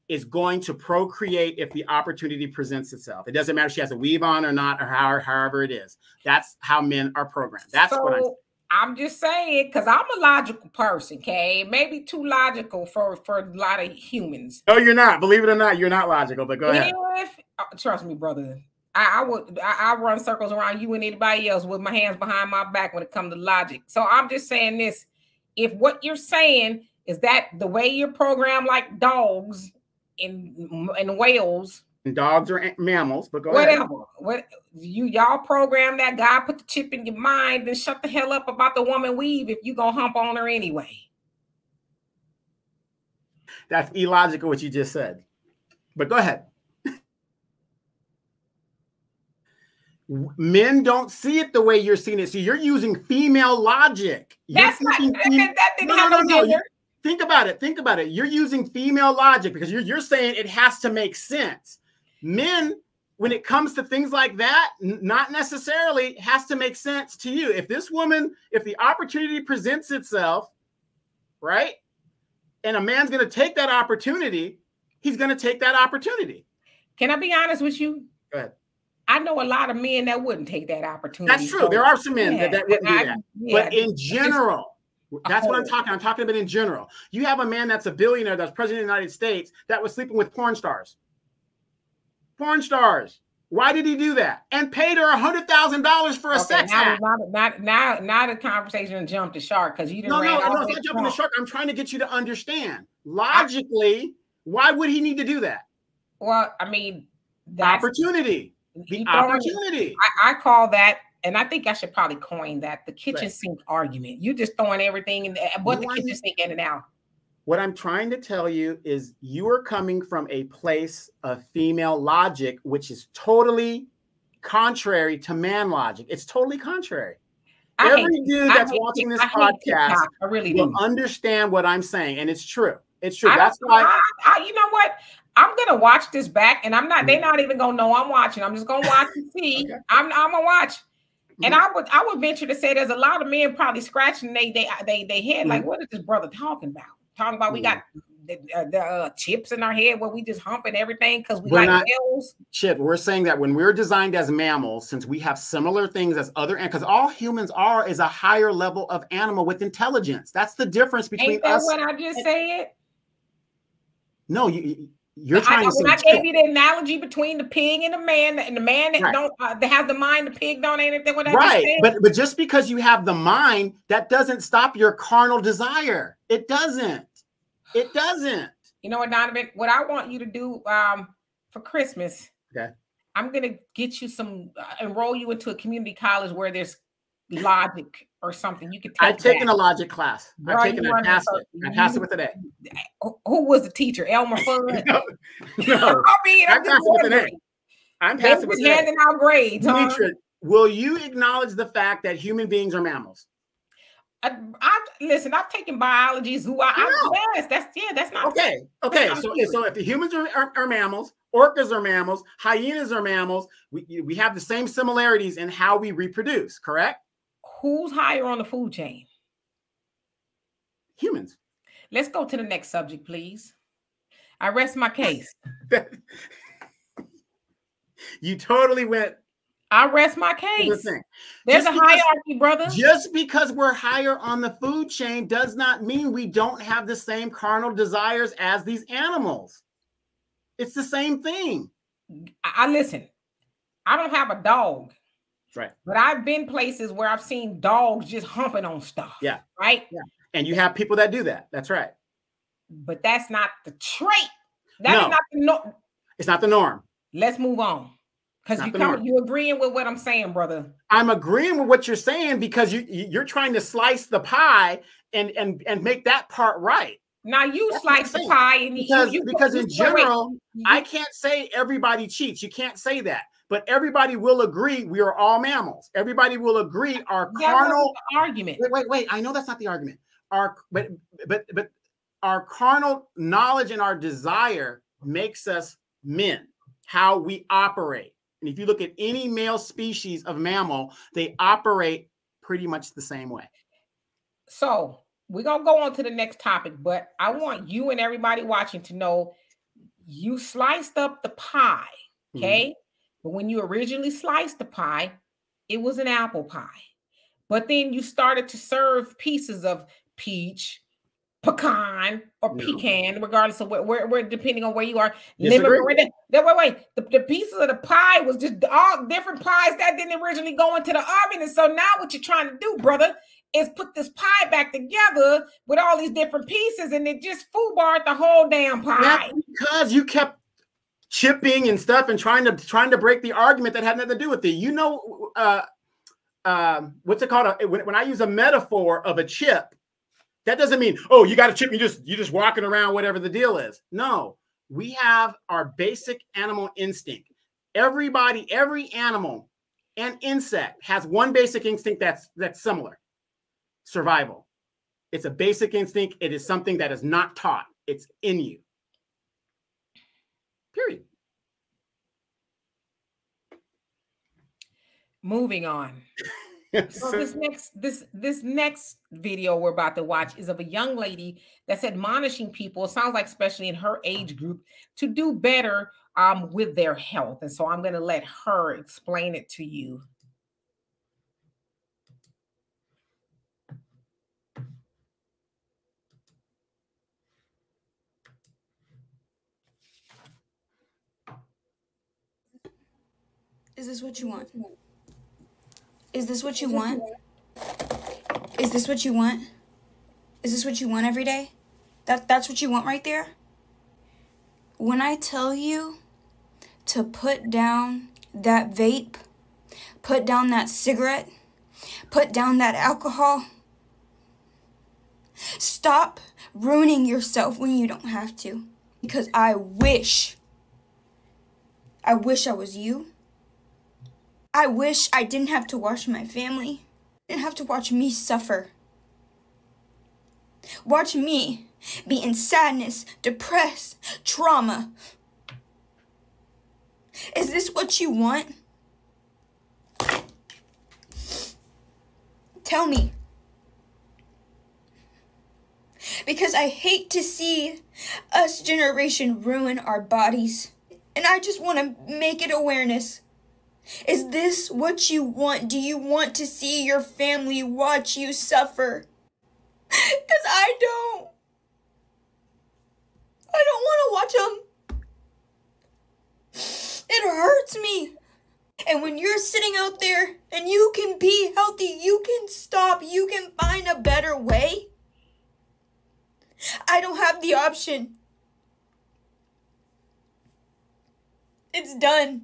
is going to procreate if the opportunity presents itself. It doesn't matter if she has a weave on or not, or however it is. That's how men are programmed. That's what I'm saying. I'm just saying, because I'm a logical person, Kaye. Maybe too logical for a lot of humans. No, you're not. Believe it or not, you're not logical, but go ahead. Trust me, brother. I run circles around you and anybody else with my hands behind my back when it comes to logic. So I'm just saying this. If what you're saying is that the way you're programmed like dogs and whales, and dogs are mammals, but go ahead. What y'all program that guy put the chip in your mind and shut the hell up about the woman weave if you gonna hump on her anyway. That's illogical what you just said. But go ahead. Men don't see it the way you're seeing it. So you're using female logic. That didn't have no gender. Think about it. You're using female logic because you're saying it has to make sense. Men, when it comes to things like that, not necessarily has to make sense to you. If this woman, if the opportunity presents itself, right, and a man's going to take that opportunity, he's going to take that opportunity. Can I be honest with you? Go ahead. I know a lot of men that wouldn't take that opportunity. That's true. So, there are some men that wouldn't do that. But in general, that's what I'm talking. I'm talking about in general. You have a man that's a billionaire, that's president of the United States, that was sleeping with porn stars. Porn stars. Why did he do that? And paid her $100,000 for a sex act. Now the conversation jumped the shark because you didn't. No, it's not jumping the shark. I'm trying to get you to understand. Logically, why would he need to do that? Well, I mean, opportunity. The opportunity. I call that, and I think I should probably coin that, the kitchen sink argument. You just throwing everything in the kitchen sink in and out. What I'm trying to tell you is you are coming from a place of female logic, which is totally contrary to man logic. It's totally contrary. Every dude that's watching this podcast will understand what I'm saying, and it's true. It's true. That's why. You know what? I'm gonna watch this back, and I'm not. They're not even gonna know I'm watching. I'm just gonna watch and see. Okay. I'm gonna watch, and I would venture to say there's a lot of men probably scratching they head like, what is this brother talking about? Talking about we got the chips in our head where we just humping everything because we're like whales. Chip, we're saying that when we're designed as mammals, since we have similar things as other, because all humans are is a higher level of animal with intelligence. That's the difference between Ain't that us. What I just said? No, you're trying to say. When I gave you the analogy between the pig and the man that don't that has the mind, the pig don't. Ain't that what I just said? But just because you have the mind, that doesn't stop your carnal desire. It doesn't. It doesn't. You know what, Donovan? What I want you to do for Christmas, I'm gonna get you some, enroll you into a community college where there's logic or something. You could I've take taken that. a logic class. Bro, I you run passed it. I passed it with an A. Who was the teacher? Elmer Fudd? No, I mean, I I'm just passed it with an A. wondering. I'm They passing with just handing out grades, huh? Demetra, will you acknowledge the fact that human beings are mammals? Listen, I've taken biology, yes, that's not okay. So if the humans are mammals, orcas are mammals, hyenas are mammals, we have the same similarities in how we reproduce, correct? Who's higher on the food chain? Humans. Let's go to the next subject, please. I rest my case. You totally went. I rest my case. There's a hierarchy, brother. Just because we're higher on the food chain does not mean we don't have the same carnal desires as these animals. It's the same thing. I listen. I don't have a dog. Right. But I've been places where I've seen dogs just humping on stuff. Yeah. Right? Yeah. And you have people that do that. That's right. But that's not the trait. That is not the norm. It's not the norm. Let's move on. Because you agreeing with what I'm saying, brother. I'm agreeing with what you're saying because you're trying to slice the pie and make that part right. Now you slice the pie and because in general, I can't say everybody cheats. You can't say that. But everybody will agree we are all mammals. Everybody will agree our carnal argument. Wait. I know that's not the argument. But our carnal knowledge and our desire makes us men. How we operate. And if you look at any male species of mammal, they operate pretty much the same way. So we're going to go on to the next topic, but I want you and everybody watching to know you sliced up the pie, okay? Mm-hmm. But when you originally sliced the pie, it was an apple pie. But then you started to serve pieces of peach, pecan, or pecan, regardless of where depending on where you are. The pieces of the pie was just all different pies that didn't originally go into the oven. And so now what you're trying to do, brother, is put this pie back together with all these different pieces, and it just foobarred the whole damn pie. That's because you kept chipping and stuff and trying to break the argument that had nothing to do with it. You know, what's it called? When I use a metaphor of a chip, that doesn't mean, oh, you got a chip, you're just walking around, whatever the deal is. No, we have our basic animal instinct. Every animal and insect has one basic instinct that's similar. Survival. It's a basic instinct. It is something that is not taught. It's in you. Period. Moving on. So this next video we're about to watch is of a young lady that's admonishing people, it sounds like especially in her age group, to do better with their health. And so I'm going to let her explain it to you. Is this what you want? Is this what you want? Is this what you want? Is this what you want every day? That's what you want right there? When I tell you to put down that vape, put down that cigarette, put down that alcohol, stop ruining yourself when you don't have to. Because I wish I was you. I wish I didn't have to watch my family, didn't have to watch me suffer. Watch me be in sadness, depressed, trauma. Is this what you want? Tell me. Because I hate to see us generation ruin our bodies. And I just want to make it awareness. Is this what you want? Do you want to see your family watch you suffer? Because I don't. I don't want to watch them. It hurts me. And when you're sitting out there and you can be healthy, you can stop, you can find a better way. I don't have the option. It's done.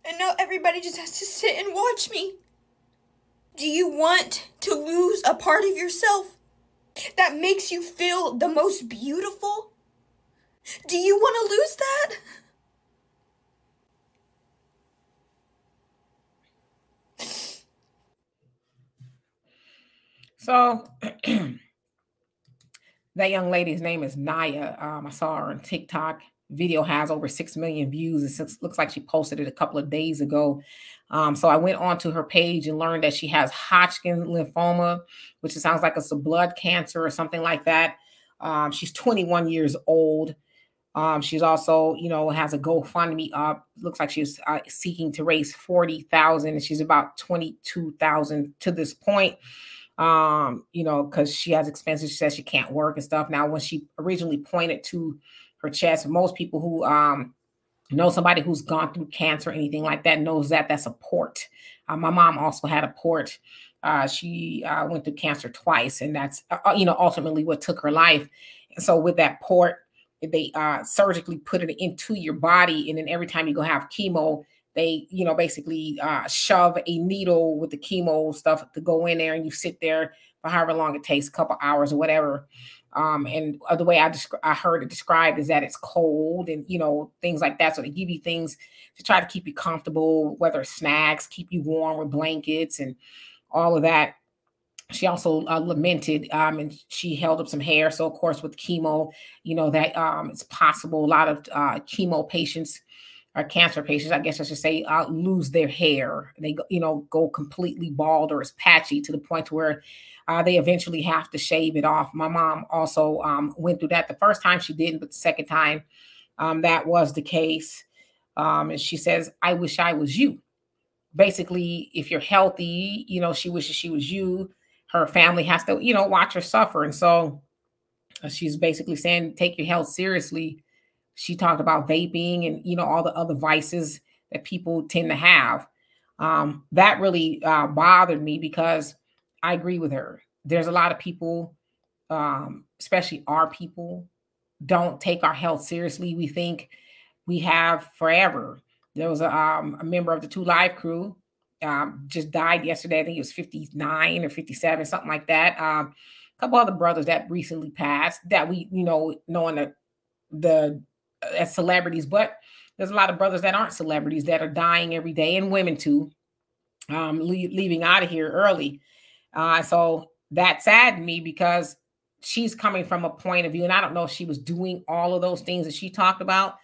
And now everybody just has to sit and watch me. Do you want to lose a part of yourself that makes you feel the most beautiful? Do you want to lose that? So that young lady's name is Naya. I saw her on TikTok. Video has over 6 million views. It looks like she posted it a couple of days ago. So I went onto her page and learned that she has Hodgkin lymphoma, which it sounds like it's a blood cancer or something like that. She's 21 years old. She's also, has a GoFundMe up. Looks like she's seeking to raise 40,000, and she's about 22,000 to this point. Because she has expenses. She says she can't work and stuff. Now, when she originally pointed to her chest, most people who know somebody who's gone through cancer or anything like that knows that that's a port. My mom also had a port. She went through cancer twice, and that's, ultimately what took her life. And so with that port, they surgically put it into your body. And then every time you go have chemo, they, basically shove a needle with the chemo stuff to go in there, and you sit there for however long it takes, a couple hours or whatever. And the way I heard it described is that it's cold and, things like that. So they give you things to try to keep you comfortable, whether snacks, keep you warm with blankets and all of that. She also lamented, and she held up some hair. So, of course, with chemo, that it's possible a lot of chemo patients or cancer patients, I guess I should say, lose their hair. They, go completely bald or it's patchy to the point where they eventually have to shave it off. My mom also went through that. The first time she didn't, but the second time that was the case. And she says, I wish I was you. Basically, if you're healthy, she wishes she was you. Her family has to, watch her suffer. And so she's basically saying, take your health seriously. She talked about vaping and, all the other vices that people tend to have. That really bothered me because I agree with her. There's a lot of people, especially our people, don't take our health seriously. We think we have forever. There was a member of the 2 Live crew just died yesterday. I think he was 59 or 57, something like that. A couple other brothers that recently passed that we, knowing the as celebrities, but there's a lot of brothers that aren't celebrities that are dying every day, and women too, leaving out of here early. So that saddened me because she's coming from a point of view, and I don't know if she was doing all of those things that she talked about,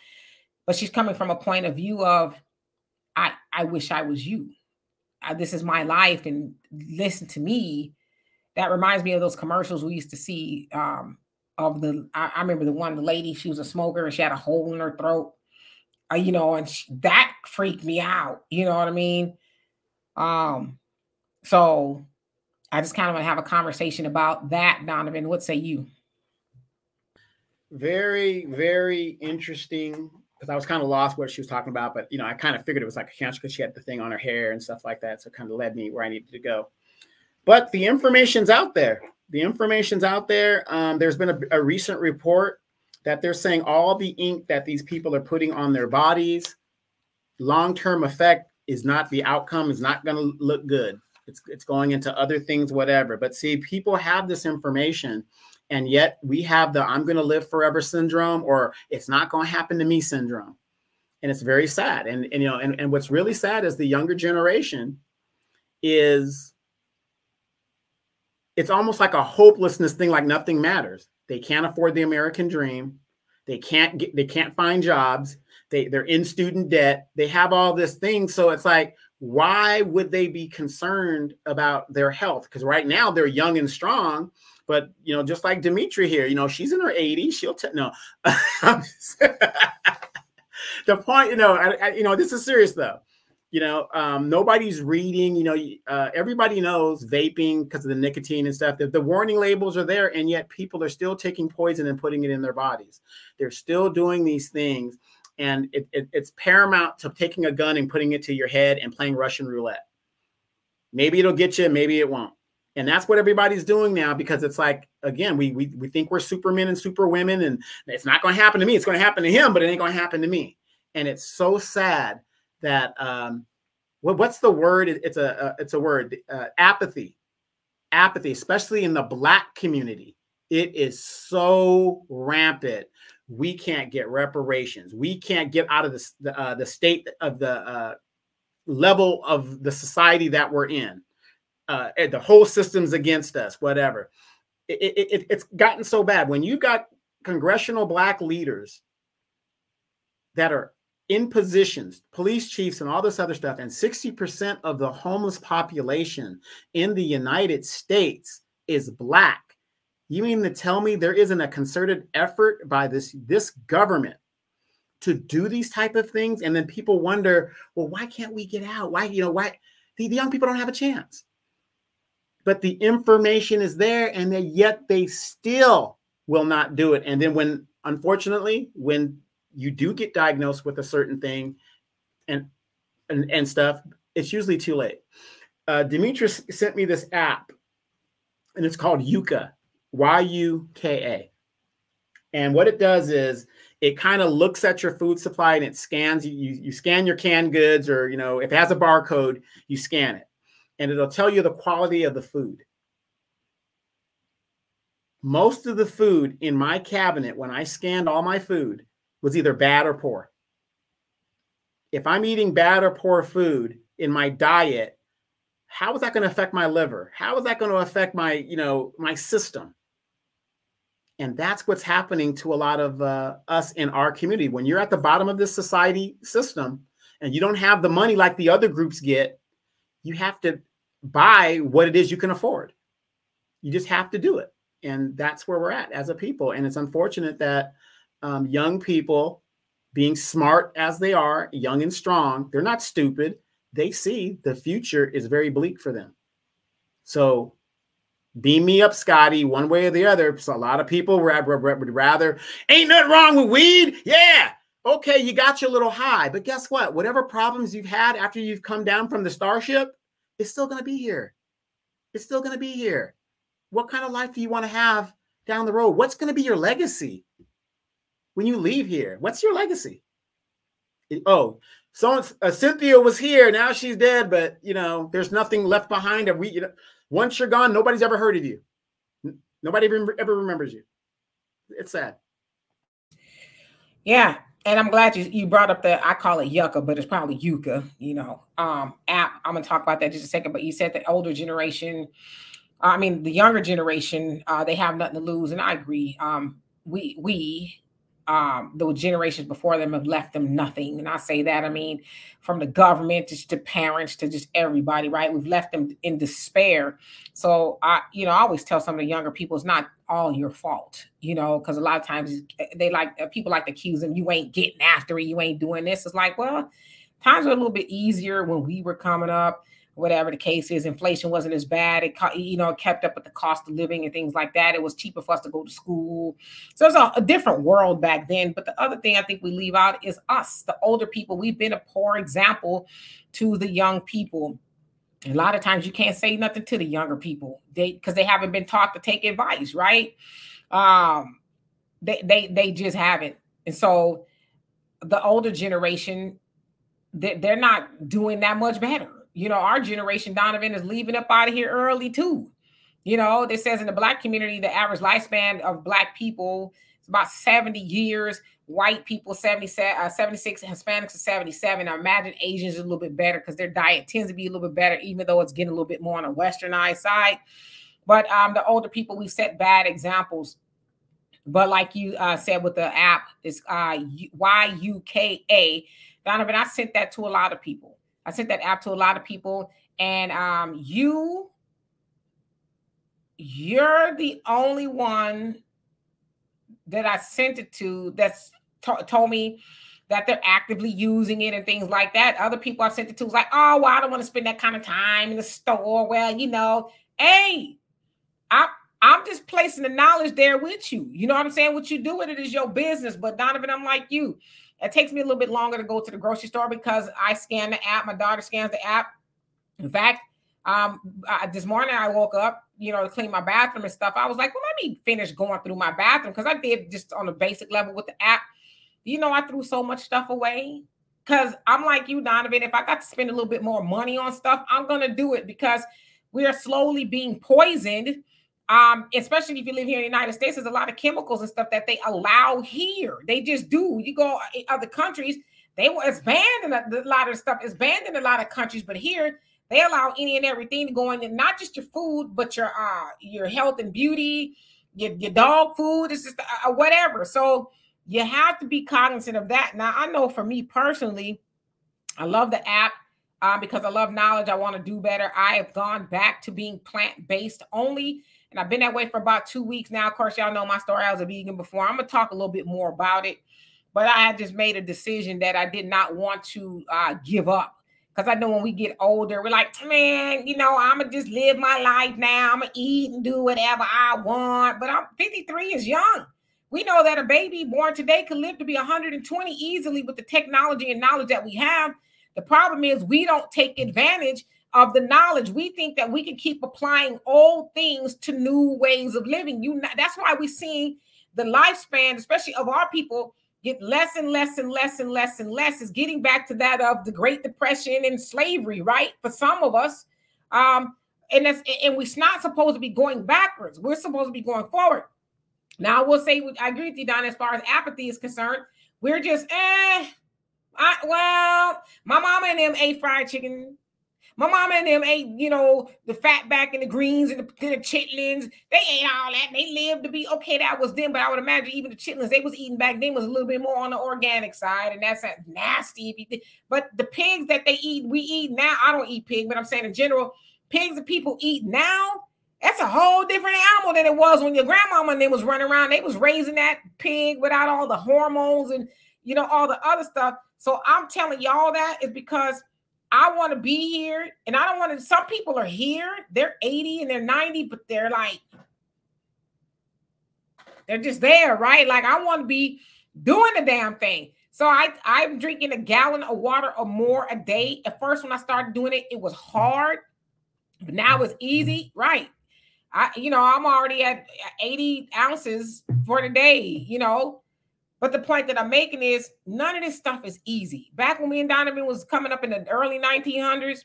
but she's coming from a point of view of, I wish I was you. This is my life, and listen to me. That reminds me of those commercials we used to see I remember the lady, she was a smoker and she had a hole in her throat, and that freaked me out. You know what I mean? So I just kind of want to have a conversation about that, Donovan. What say you? Very, very interesting, because I was kind of lost what she was talking about, but I kind of figured it was like a cancer because she had the thing on her hair and stuff like that. So it kind of led me where I needed to go. But the information's out there. There's been a recent report that they're saying all the ink that these people are putting on their bodies, long-term effect is not the outcome, is not going to look good. It's going into other things, whatever. But see, people have this information, and yet we have the I'm going to live forever syndrome, or it's not going to happen to me syndrome. And it's very sad. And what's really sad is the younger generation is, it's almost like a hopelessness thing, like nothing matters. They can't afford the American dream. They can't find jobs. They're in student debt. They have all this thing. So it's like, why would they be concerned about their health? Because right now they're young and strong, but just like Demetra here, she's in her 80s. She'll no. The point, this is serious though. Nobody's reading, everybody knows vaping because of the nicotine and stuff. The warning labels are there, and yet people are still taking poison and putting it in their bodies. They're still doing these things. And it's paramount to taking a gun and putting it to your head and playing Russian roulette. Maybe it'll get you, maybe it won't. And that's what everybody's doing now, because it's like, again, we think we're supermen and superwomen, and it's not going to happen to me. It's going to happen to him, but it ain't going to happen to me. And it's so sad that what's the word? It's a word. Apathy, especially in the Black community. It is so rampant. We can't get reparations. We can't get out of the state of the level of the society that we're in. The whole system's against us, whatever. It's gotten so bad. When you've got congressional Black leaders that are in positions, police chiefs and all this other stuff, and 60% of the homeless population in the United States is Black, you mean to tell me there isn't a concerted effort by this government to do these type of things? And then people wonder, well, why can't we get out? Why the young people don't have a chance? But the information is there, and yet they still will not do it. And then unfortunately, when you do get diagnosed with a certain thing and stuff, it's usually too late. Demetra sent me this app, and it's called Yuka, Yuka. And what it does is it kind of looks at your food supply and it scans. You scan your canned goods, or if it has a barcode, you scan it, and it'll tell you the quality of the food. Most of the food in my cabinet, when I scanned all my food, was either bad or poor. If I'm eating bad or poor food in my diet, how is that going to affect my liver? How is that going to affect my, my system? And that's what's happening to a lot of us in our community. When you're at the bottom of this society system and you don't have the money like the other groups get, you have to buy what it is you can afford. You just have to do it. And that's where we're at as a people. And it's unfortunate that young people, being smart as they are, young and strong, they're not stupid. They see the future is very bleak for them. So beam me up, Scotty, one way or the other. So a lot of people would rather, ain't nothing wrong with weed. Yeah. Okay, you got your little high. But guess what? Whatever problems you've had after you've come down from the starship, it's still going to be here. It's still going to be here. What kind of life do you want to have down the road? What's going to be your legacy when you leave here? What's your legacy? Cynthia was here. Now she's dead, but there's nothing left behind. Once you're gone, nobody's ever heard of you. Nobody ever remembers you. It's sad. Yeah. And I'm glad you brought up I call it Yucca, but it's probably Yucca, app. I'm going to talk about that just a second, but you said the older generation, the younger generation, they have nothing to lose. And I agree. The generations before them have left them nothing. And I say that, from the government to parents to just everybody, right? We've left them in despair. So I always tell some of the younger people, it's not all your fault, because a lot of times people like to accuse them. You ain't getting after it. You ain't doing this. It's like, well, times were a little bit easier when we were coming up. Whatever the case is, inflation wasn't as bad. It kept up with the cost of living and things like that. It was cheaper for us to go to school. So it's a different world back then. But the other thing I think we leave out is us, the older people. We've been a poor example to the young people. A lot of times you can't say nothing to the younger people because they haven't been taught to take advice, right? They just haven't. And so the older generation, they're not doing that much better. Our generation, Donovan, is leaving up out of here early too. This says in the Black community, the average lifespan of Black people is about 70 years. White people, 76, Hispanics are 77. I imagine Asians are a little bit better because their diet tends to be a little bit better, even though it's getting a little bit more on a westernized side. But the older people, we set bad examples. But like you said with the app, it's Yuka. Donovan, I sent that to a lot of people. I sent that app to a lot of people, and you're the only one that I sent it to that's told me that they're actively using it and things like that. Other people I sent it to was like, oh, well, I don't want to spend that kind of time in the store. Well, hey, I'm just placing the knowledge there with you. You know what I'm saying? What you do with it is your business. But Donovan, I'm like you. It takes me a little bit longer to go to the grocery store because I scan the app. My daughter scans the app. In fact, this morning I woke up, to clean my bathroom and stuff. I was like, well, let me finish going through my bathroom because I did just on a basic level with the app. I threw so much stuff away. because I'm like you, Donovan. If I got to spend a little bit more money on stuff, I'm gonna do it because we are slowly being poisoned. Especially if you live here in the United States, there's a lot of chemicals and stuff that they allow here. They just do. You go in other countries, it's banned in a lot of stuff. It's banned in a lot of countries, but here they allow any and everything to go in, and not just your food, but your health and beauty, your dog food, it's just whatever. So you have to be cognizant of that. Now, I know for me personally, I love the app because I love knowledge. I want to do better. I have gone back to being plant-based only, and I've been that way for about 2 weeks now. Of course, y'all know my story. I was a vegan before. I'm going to talk a little bit more about it, but I had just made a decision that I did not want to give up. Because I know when we get older, we're like, man, I'm going to just live my life now. I'm going to eat and do whatever I want. But 53 is young. We know that a baby born today could live to be 120 easily with the technology and knowledge that we have. The problem is we don't take advantage of the knowledge. We think that we can keep applying old things to new ways of living. That's why we're seeing the lifespan, especially of our people, get less and less and less and less and less. Is getting back to that of the Great Depression and slavery, right? For some of us, and we're not supposed to be going backwards. We're supposed to be going forward. Now, I will say, I agree with you, Don, as far as apathy is concerned. We're just, my mama and them ate fried chicken. My mama and them ate, the fat back and the greens and the chitlins. They ate all that. And they lived to be, okay, that was them. But I would imagine even the chitlins they was eating back then was a little bit more on the organic side. And that's nasty. But the pigs that they eat, we eat now. I don't eat pig, but I'm saying in general, pigs that people eat now, that's a whole different animal than it was when your grandmama and them was running around. They was raising that pig without all the hormones and, all the other stuff. So I'm telling y'all that is because I want to be here, and I don't want to. Some people are here, they're 80 and they're 90, but they're just there, right? Like, I want to be doing the damn thing. So I'm drinking a gallon of water or more a day. At first, when I started doing it, it was hard, but now it's easy, right? I'm already at 80 ounces for the day, But the point that I'm making is none of this stuff is easy. Back when me and Donovan was coming up in the early 1900s,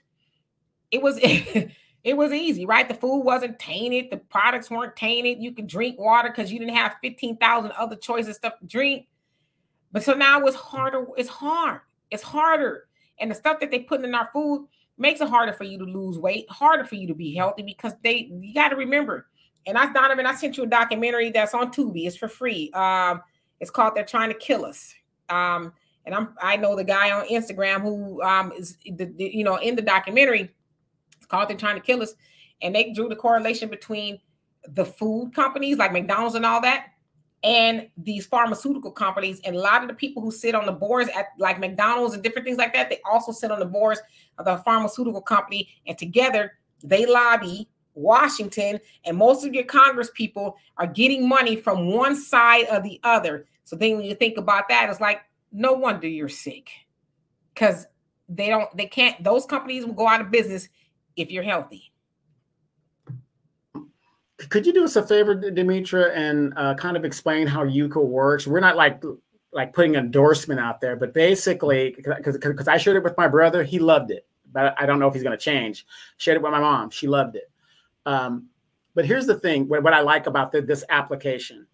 it was it was easy, right? The food wasn't tainted. The products weren't tainted. You could drink water because you didn't have 15,000 other choices stuff to drink. But so now it's harder. It's hard. It's harder. And the stuff that they put in our food makes it harder for you to lose weight, harder for you to be healthy because you got to remember. And Donovan, I sent you a documentary that's on Tubi. It's for free. It's called They're Trying to Kill Us. And I know the guy on Instagram who is in the documentary. It's called They're Trying to Kill Us. And they drew the correlation between the food companies like McDonald's and all that and these pharmaceutical companies. And a lot of the people who sit on the boards at like McDonald's and different things like that, they also sit on the boards of the pharmaceutical company. And together they lobby Washington, and most of your Congress people are getting money from one side or the other. So then when you think about that, it's like, no wonder you're sick because those companies will go out of business if you're healthy. Could you do us a favor, Demetra, and kind of explain how Yuka works? We're not like putting an endorsement out there, but basically, because I shared it with my brother, he loved it, but I don't know if he's going to change. Shared it with my mom, she loved it. But here's the thing, what I like about this application.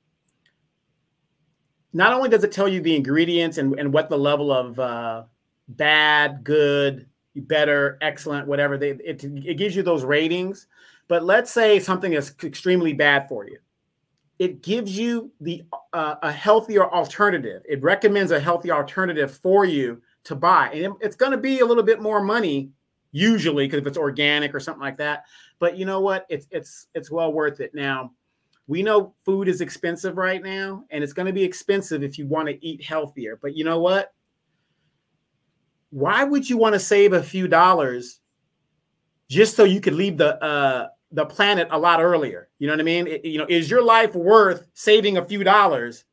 Not only does it tell you the ingredients and what the level of bad, good, better, excellent, whatever, it gives you those ratings. But let's say something is extremely bad for you. It gives you a healthier alternative. It recommends a healthy alternative for you to buy. And it's going to be a little bit more money usually because if it's organic or something like that. But you know what? It's well worth it. Now, we know food is expensive right now, and it's going to be expensive if you want to eat healthier. But you know what? Why would you want to save a few dollars just so you could leave the planet a lot earlier? You know what I mean? Is your life worth saving a few dollars?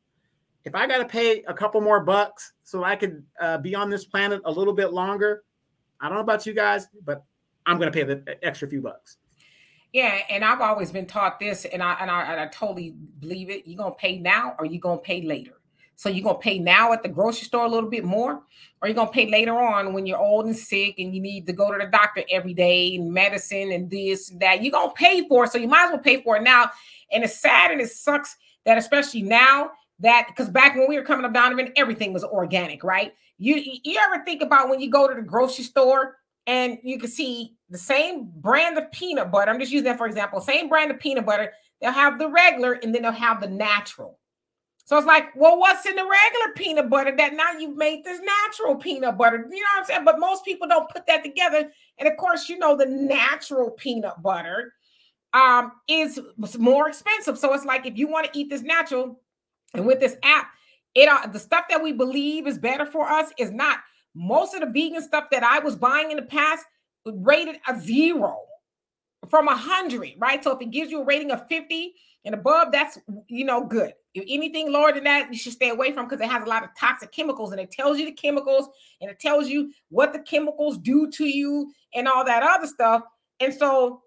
If I got to pay a couple more bucks so I could be on this planet a little bit longer, I don't know about you guys, but I'm going to pay the extra few bucks. Yeah, and I've always been taught this, and I totally believe it. You're going to pay now or you're going to pay later. So you're going to pay now at the grocery store a little bit more, or you're going to pay later on when you're old and sick and you need to go to the doctor every day and medicine and this, that. You're going to pay for it. So you might as well pay for it now. And it's sad and it sucks that especially now that, because back when we were coming up, Donovan, everything was organic, right? You ever think about when you go to the grocery store and you can see the same brand of peanut butter. I'm just using that for example, same brand of peanut butter. They'll have the regular and then they'll have the natural. So it's like, well, what's in the regular peanut butter that now you've made this natural peanut butter? You know what I'm saying? But most people don't put that together. And of course, you know, the natural peanut butter is more expensive. So it's like, if you want to eat this natural, and with this app, the stuff that we believe is better for us is not. Most of the vegan stuff that I was buying in the past rated a 0 from 100, right? So if it gives you a rating of 50 and above, that's, you know, good. If anything lower than that, you should stay away from, because it has a lot of toxic chemicals, and it tells you the chemicals, and it tells you what the chemicals do to you and all that other stuff. And so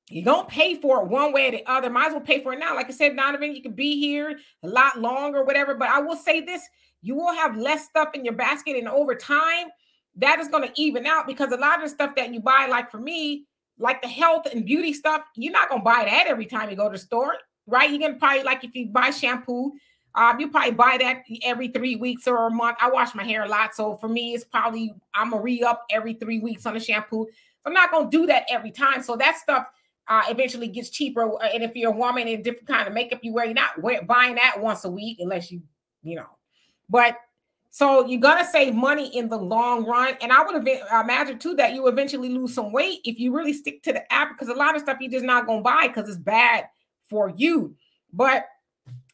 you don't pay for it one way or the other. Might as well pay for it now. Like I said, Donovan, you can be here a lot longer, whatever. But I will say this, you will have less stuff in your basket, and over time, that is going to even out, because a lot of the stuff that you buy, like for me, like the health and beauty stuff, you're not going to buy that every time you go to the store, right? You're going to probably, like if you buy shampoo, you probably buy that every 3 weeks or a month. I wash my hair a lot. So for me, it's probably, I'm going to re-up every 3 weeks on the shampoo. So I'm not going to do that every time. So that stuff eventually gets cheaper. And if you're a woman in a different kind of makeup you wear, you're not buying that once a week unless you know. But so you're going to save money in the long run. And I would imagine too that you eventually lose some weight if you really stick to the app, because a lot of stuff you're just not going to buy because it's bad for you. But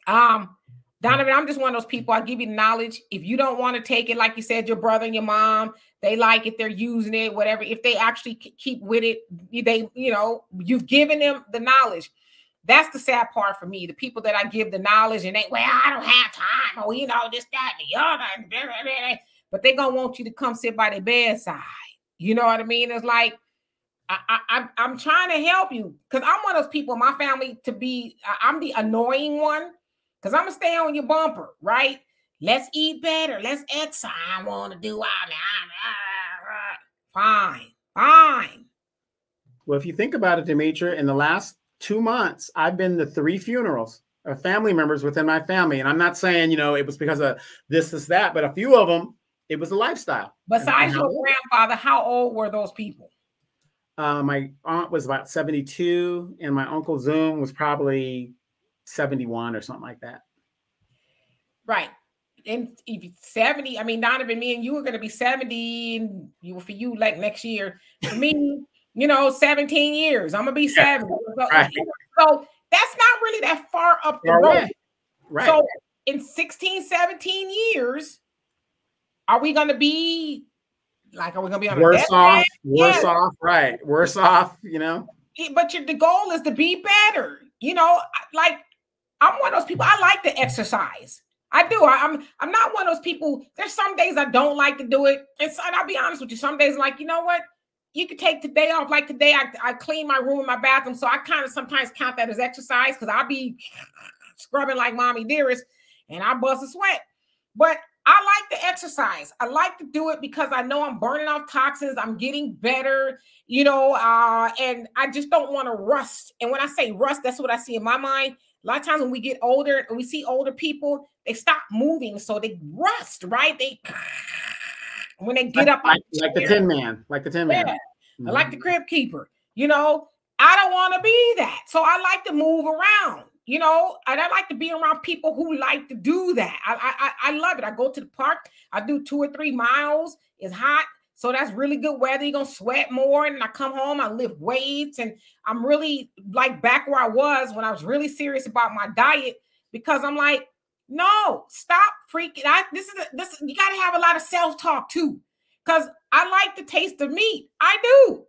Donovan, I'm just one of those people. I give you the knowledge. If you don't want to take it, like you said, your brother and your mom, they like it, they're using it, whatever. If they actually keep with it, they, you know, you've given them the knowledge. That's the sad part for me. The people that I give the knowledge and they, well, I don't have time, or, you know, this, that, and the other. But they're going to want you to come sit by their bedside. You know what I mean? It's like, I'm trying to help you, because I'm one of those people in my family to be, I'm the annoying one, because I'm going to stay on your bumper, right? Let's eat better. Let's exercise. I want to do all that. Fine. Well, if you think about it, Demetra, in the last 2 months, I've been to 3 funerals of family members within my family. And I'm not saying, you know, it was because of this, that, but a few of them, it was a lifestyle. Besides your grandfather, how old were those people? My aunt was about 72, and my uncle Zoom was probably 71 or something like that. Right. And if 70, I mean, Donovan, me and you are going to be 70, and for you, like next year. For me, you know, 17 years. I'm going to be 70. Right. So that's not really that far up the road. Right. So in 16, 17 years, are we going to be like, are we going to be on worse off? Right. Worse off, you know. But the goal is to be better. You know, like, I'm one of those people. I like to exercise. I do. I'm not one of those people. There's some days I don't like to do it. And I'll be honest with you. Some days, like, you know what? You could take today off. Like today, I clean my room and my bathroom. So I kind of sometimes count that as exercise, because I'll be scrubbing like mommy dearest and I bust a sweat. But I like to exercise. I like to do it because I know I'm burning off toxins. I'm getting better, you know, and I just don't want to rust. And when I say rust, that's what I see in my mind. A lot of times when we get older and we see older people, they stop moving. So they rust, right? When they get up. Like the Tin Man. Like the Tin Man. Yeah. Mm-hmm. I like the Crib Keeper. You know, I don't want to be that. So I like to move around, you know, and I like to be around people who like to do that. I love it. I go to the park. I do 2 or 3 miles. It's hot. So that's really good weather. You're going to sweat more. And I come home, I lift weights, and I'm really like back where I was when I was really serious about my diet, because I'm like, no, stop freaking. This you got to have a lot of self-talk too, because I like the taste of meat. I do.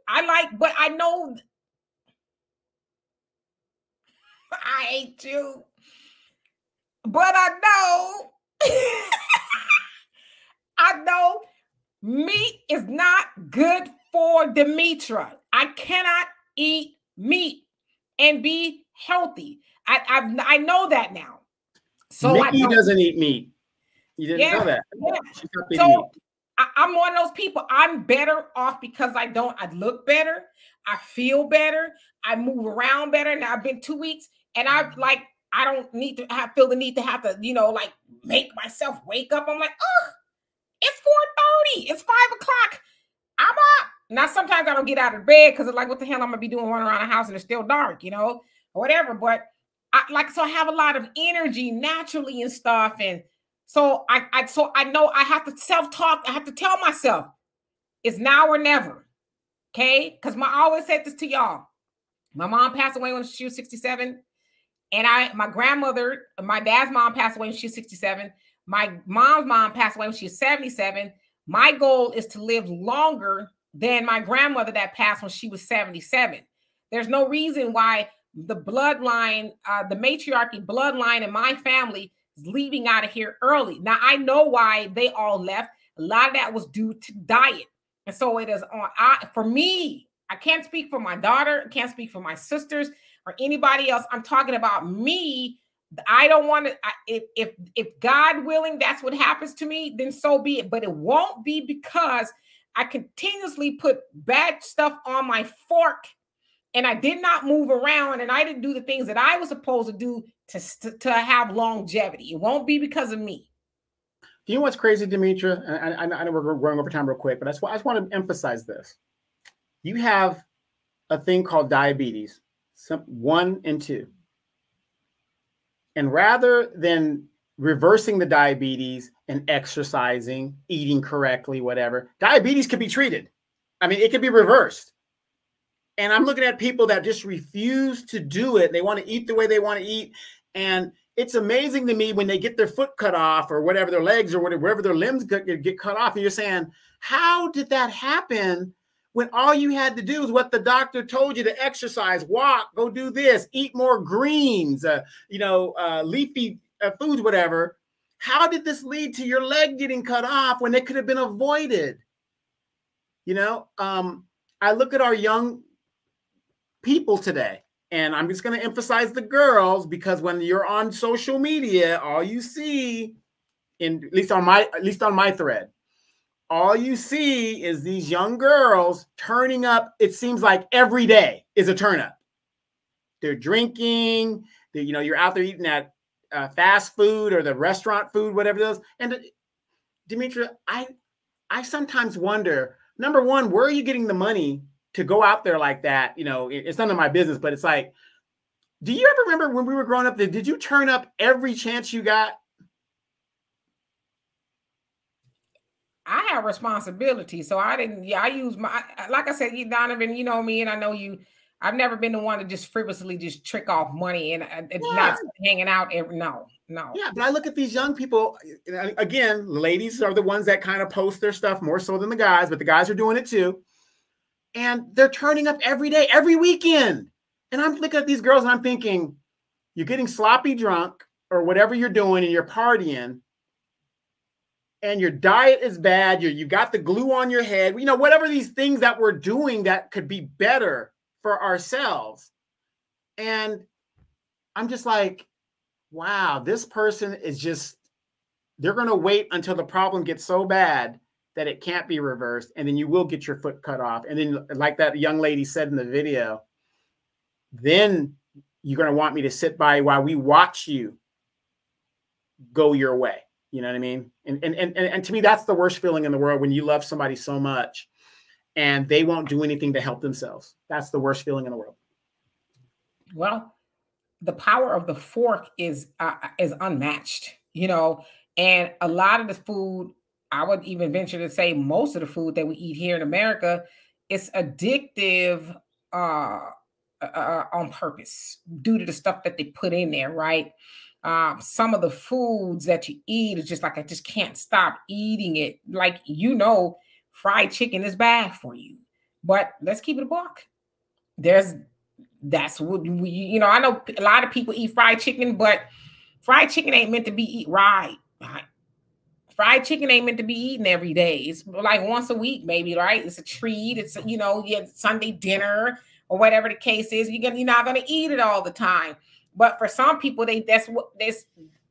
But I know I hate you. But I know I know meat is not good for Demetra. I cannot eat meat and be healthy. I know that now. So Mickey doesn't eat meat. You didn't know that. Yeah. So I'm one of those people. I'm better off because I look better. I feel better. I move around better. Now I've been 2 weeks and I don't need to feel the need to have to, like make myself wake up. I'm like, oh, it's 4:30. It's 5:00. I'm up. Now, sometimes I don't get out of bed because it's like, what the hell I'm going to be doing running around the house and it's still dark, or whatever. But so I have a lot of energy naturally and stuff. And so I know I have to self-talk. I have to tell myself it's now or never. Okay. Because I always said this to y'all. My mom passed away when she was 67. And my grandmother, my dad's mom passed away when she was 67. My mom's mom passed away when she was 77. My goal is to live longer than my grandmother that passed when she was 77. There's no reason why the bloodline, the matriarchy bloodline in my family is leaving out of here early. Now, I know why they all left. A lot of that was due to diet. And so it is on, for me, I can't speak for my daughter. I can't speak for my sisters or anybody else. I'm talking about me. I don't want to, if God willing, that's what happens to me, then so be it. But it won't be because I continuously put bad stuff on my fork and I did not move around and I didn't do the things that I was supposed to do to have longevity. It won't be because of me. Do you know what's crazy, Demetra? I know we're going over time real quick, but I just want to emphasize this. You have a thing called diabetes, 1 and 2. And rather than reversing the diabetes and exercising, eating correctly, whatever, diabetes could be treated. I mean, it could be reversed. And I'm looking at people that just refuse to do it. They want to eat the way they want to eat. And it's amazing to me when they get their foot cut off or whatever, their legs or whatever their limbs get cut off. And you're saying, how did that happen when all you had to do is what the doctor told you to exercise, walk, go do this, eat more greens, leafy foods, whatever. How did this lead to your leg getting cut off when it could have been avoided? I look at our young people today, and I'm just going to emphasize the girls because when you're on social media, all you see, at least on my thread, all you see is these young girls turning up. It seems like every day is a turn up. They're drinking. You're out there eating that fast food or the restaurant food, whatever it is. And Demetra, I sometimes wonder, number one, where are you getting the money to go out there like that? It's none of my business, but it's like, do you ever remember when we were growing up, did you turn up every chance you got? I have responsibility. So I didn't, I use like I said, Donovan, you know me, and I know you, I've never been the one to just frivolously just trick off money and not hanging out no. Yeah, but I look at these young people, again, ladies are the ones that kind of post their stuff more so than the guys, but the guys are doing it too. And they're turning up every day, every weekend. And I'm looking at these girls and I'm thinking, you're getting sloppy drunk or whatever you're doing and you're partying, and your diet is bad, you got the glue on your head, whatever these things that we're doing that could be better for ourselves. And I'm just like, wow, this person is just, they're going to wait until the problem gets so bad that it can't be reversed. And then you will get your foot cut off. And then like that young lady said in the video, then you're going to want me to sit by while we watch you go your way. You know what I mean? And to me, that's the worst feeling in the world, when you love somebody so much and they won't do anything to help themselves. That's the worst feeling in the world. Well, the power of the fork is unmatched, and a lot of the food, I would even venture to say most of the food that we eat here in America is addictive on purpose due to the stuff that they put in there, right? Some of the foods that you eat is just like, I just can't stop eating it. Like, fried chicken is bad for you, but let's keep it a buck. That's what we, I know a lot of people eat fried chicken, but fried chicken ain't meant to be eaten right. Fried chicken ain't meant to be eaten every day. It's like once a week, maybe, right? It's a treat. It's, you have Sunday dinner or whatever the case is. You're not going to eat it all the time. But for some people,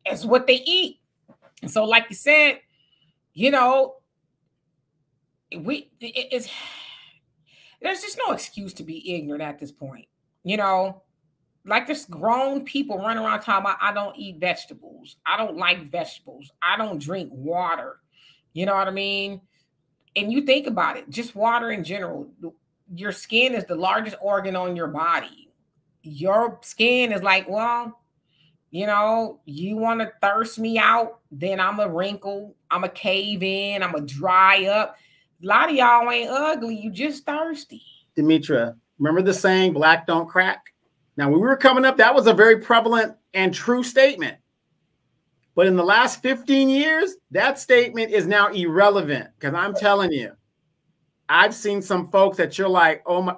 It's what they eat. And so, like you said, you know, there's just no excuse to be ignorant at this point. You know, like there's grown people running around talking about, I don't eat vegetables. I don't like vegetables. I don't drink water. You know what I mean? And you think about it, just water in general. Your skin is the largest organ on your body. Your skin is like, well, you know, you want to thirst me out, then I'm a wrinkle, I'm a cave in, I'm a dry up. A lot of y'all ain't ugly, you just thirsty. Demetra, remember the saying, black don't crack? Now, when we were coming up, that was a very prevalent and true statement. But in the last 15 years, that statement is now irrelevant, because I'm telling you, I've seen some folks that you're like, oh my,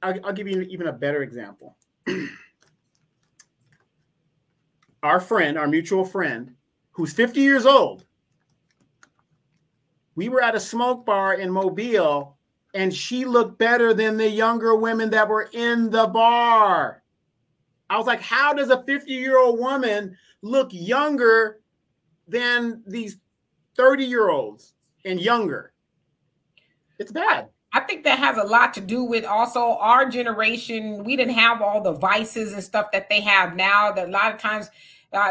I'll give you even a better example. Our friend, our mutual friend, who's 50 years old, we were at a smoke bar in Mobile, and she looked better than the younger women that were in the bar. I was like, how does a 50-year-old woman look younger than these 30-year-olds and younger? It's bad. I think that has a lot to do with also our generation. We didn't have all the vices and stuff that they have now. That a lot of times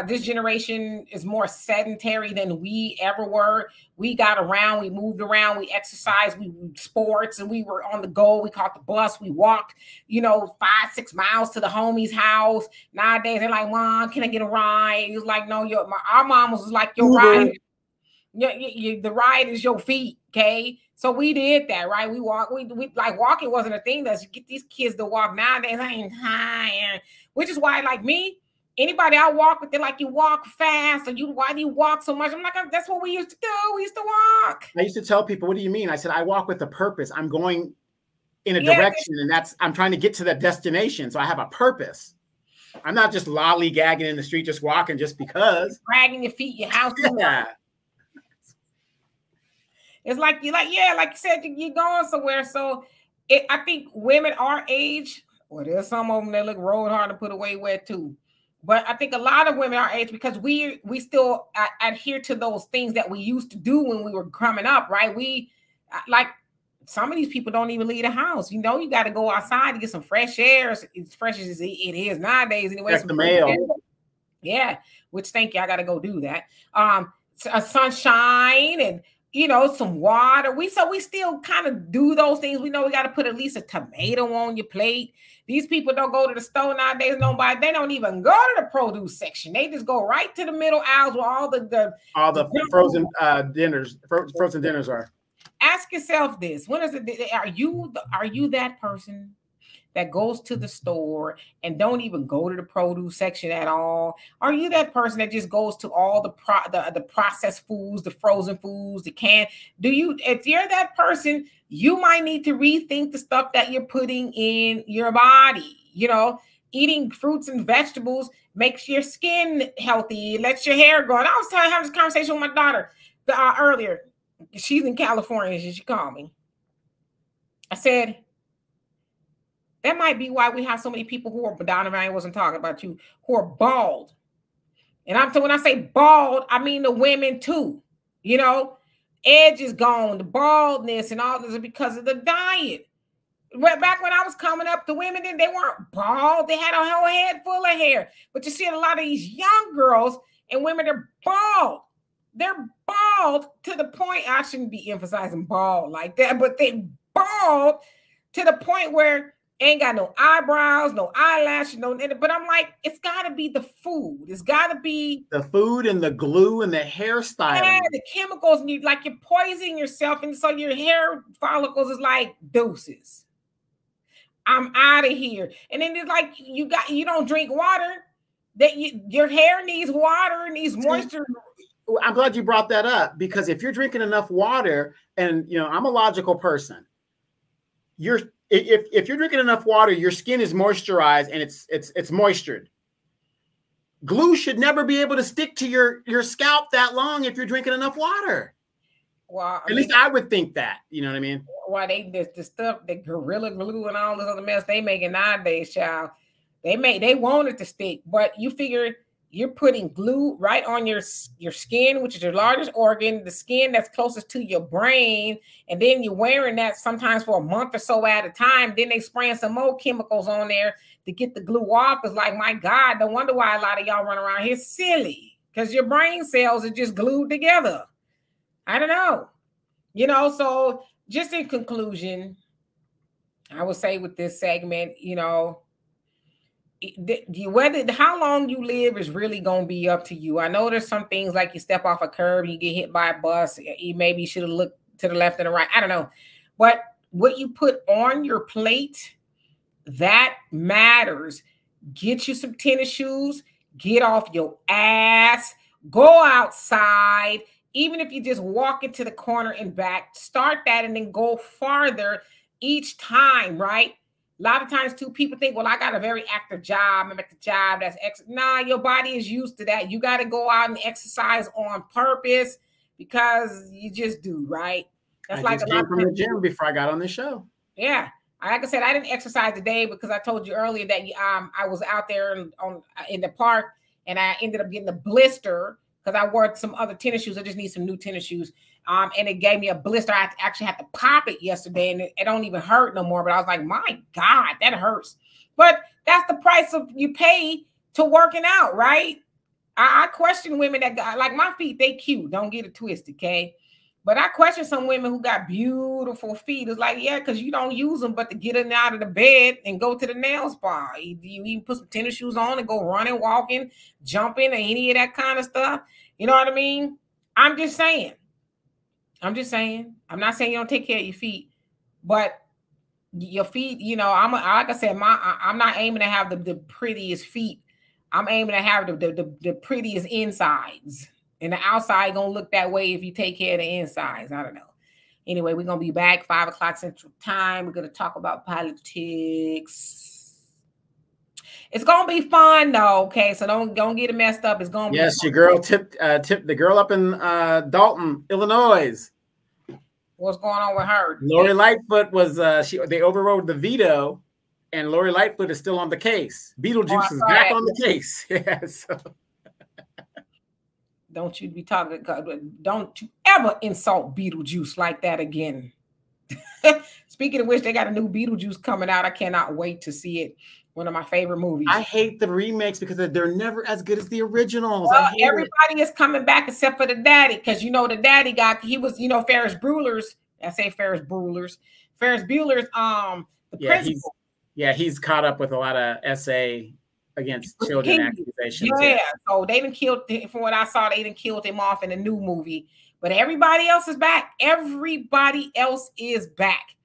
this generation is more sedentary than we ever were. We got around, we moved around, we exercised, we sports, and we were on the go. We caught the bus, we walked, you know, 5-6 miles to the homie's house. Nowadays, they're like, Mom, can I get a ride? He was like, no, our mom was like, your ride, the ride is your feet, okay? So we did that, right? We walk, we like walking wasn't a thing. Let's get these kids to walk nowadays. I ain't tired, which is why, like me, anybody I walk with, they're like, you walk fast, or why do you walk so much? I'm like, that's what we used to do. We used to walk. I used to tell people, what do you mean? I said, I walk with a purpose. I'm going in a direction, and I'm trying to get to that destination. So I have a purpose. I'm not just lollygagging in the street, just walking just because. Dragging your feet, your house. Yeah. It's like you said, you're going somewhere. So I think women our age, well, there's some of them that look rolled hard to put away wet too. But I think a lot of women our age, because we still adhere to those things that we used to do when we were coming up, right? We like some of these people don't even leave the house. You know, you got to go outside to get some fresh air. As fresh as it is nowadays, anyway. That's the mail. Yeah, which thank you. I got to go do that. Sunshine and, you know, some water. We still kind of do those things. We know we got to put at least a tomato on your plate. These people don't go to the store nowadays. They don't even go to the produce section. They just go right to the middle aisles where all the frozen dinners are. Ask yourself this: when is it? Are you that person that goes to the store and don't even go to the produce section at all? Are you that person that just goes to all the processed foods, the frozen foods, the canned? If you're that person, you might need to rethink the stuff that you're putting in your body. You know, eating fruits and vegetables makes your skin healthy, lets your hair grow. And I was having this conversation with my daughter earlier. She's in California. She called me. I said, that might be why we have so many people who are, Donovan, I wasn't talking about you, who are bald. And when I say bald, I mean the women too. You know, edge is gone, the baldness and all this is because of the diet. Back when I was coming up, the women, they weren't bald. They had a whole head full of hair. But you see a lot of these young girls and women, they're bald. They're bald to the point, I shouldn't be emphasizing bald like that, but they bald to the point where ain't got no eyebrows, no eyelashes, but I'm like, it's got to be the food. It's got to be the food and the glue and the hairstyle. Yeah, the chemicals, and you're poisoning yourself, and so your hair follicles is like deuces. I'm out of here. And then it's like you don't drink water. Your hair needs water, needs moisture. I'm glad you brought that up, because if you're drinking enough water, and you know, I'm a logical person, if you're drinking enough water, your skin is moisturized and it's moistured. Glue should never be able to stick to your scalp that long if you're drinking enough water. Well, at least I would think that. You know what I mean? Why the stuff, the Gorilla Glue and all this other mess they making nowadays, child. They want it to stick, but you figure you're putting glue right on your skin, which is your largest organ, the skin that's closest to your brain. And then you're wearing that sometimes for a month or so at a time. Then they spraying some more chemicals on there to get the glue off. It's like, my God, no wonder why a lot of y'all run around here silly, because your brain cells are just glued together. I don't know. You know, so just in conclusion, I would say with this segment, you know, whether how long you live is really going to be up to you. I know there's some things like you step off a curb, you get hit by a bus, you maybe should have looked to the left and the right. I don't know. But what you put on your plate, that matters. Get you some tennis shoes, get off your ass, go outside. Even if you just walk into the corner and back, start that and then go farther each time, right? A lot of times, too, people think, well, I got a very active job. I'm at the job. That's nah, your body is used to that. You got to go out and exercise on purpose because you just do, right? That's like a lot from the gym before I got on the show. Yeah. Like I said, I didn't exercise today because I told you earlier that I was out there in the park and I ended up getting a blister because I wore some other tennis shoes. I just need some new tennis shoes. And it gave me a blister. I actually had to pop it yesterday, and it don't even hurt no more. But I was like, my God, that hurts. But that's the price of you pay to working out, right? I question women that got, like, my feet, they cute. Don't get it twisted, okay? But I question some women who got beautiful feet. It's like, yeah, because you don't use them but to get in out of the bed and go to the nail spa. You even put some tennis shoes on and go running, walking, jumping, and any of that kind of stuff. You know what I mean? I'm just saying. I'm not saying you don't take care of your feet, but your feet, you know, like I said, I'm not aiming to have the prettiest feet. I'm aiming to have the prettiest insides. And the outside gonna look that way if you take care of the insides. I don't know. Anyway, we're gonna be back 5 o'clock Central Time. We're gonna talk about politics. It's gonna be fun though, okay? So don't get it messed up. It's gonna be fun. Your girl tipped the girl up in Dalton, Illinois. What's going on with her? Lori Lightfoot was they overrode the veto, and Lori Lightfoot is still on the case. Beetlejuice is back on the case. Yeah, so. Don't you be talking, don't you ever insult Beetlejuice like that again. Speaking of which, they got a new Beetlejuice coming out. I cannot wait to see it. One of my favorite movies. I hate the remakes because they're never as good as the originals. Well, everybody is coming back except for the daddy, because you know the daddy guy, he was, you know, Ferris Bueller's. I say Ferris Bueller's. Ferris Bueller's the principal. He's caught up with a lot of essay against children accusations. Yeah, so they didn't kill, from what I saw, they didn't kill him off in the new movie. But everybody else is back. Everybody else is back.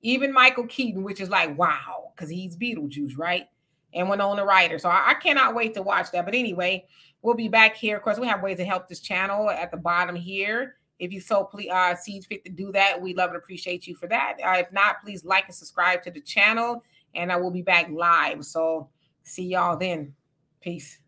Even Michael Keaton, which is like, wow, because he's Beetlejuice, right? And Winona Ryder. So I cannot wait to watch that. But anyway, we'll be back here. Of course, we have ways to help this channel at the bottom here. If you so please see fit to do that, we love and appreciate you for that. If not, please like and subscribe to the channel. And I will be back live. So see y'all then. Peace.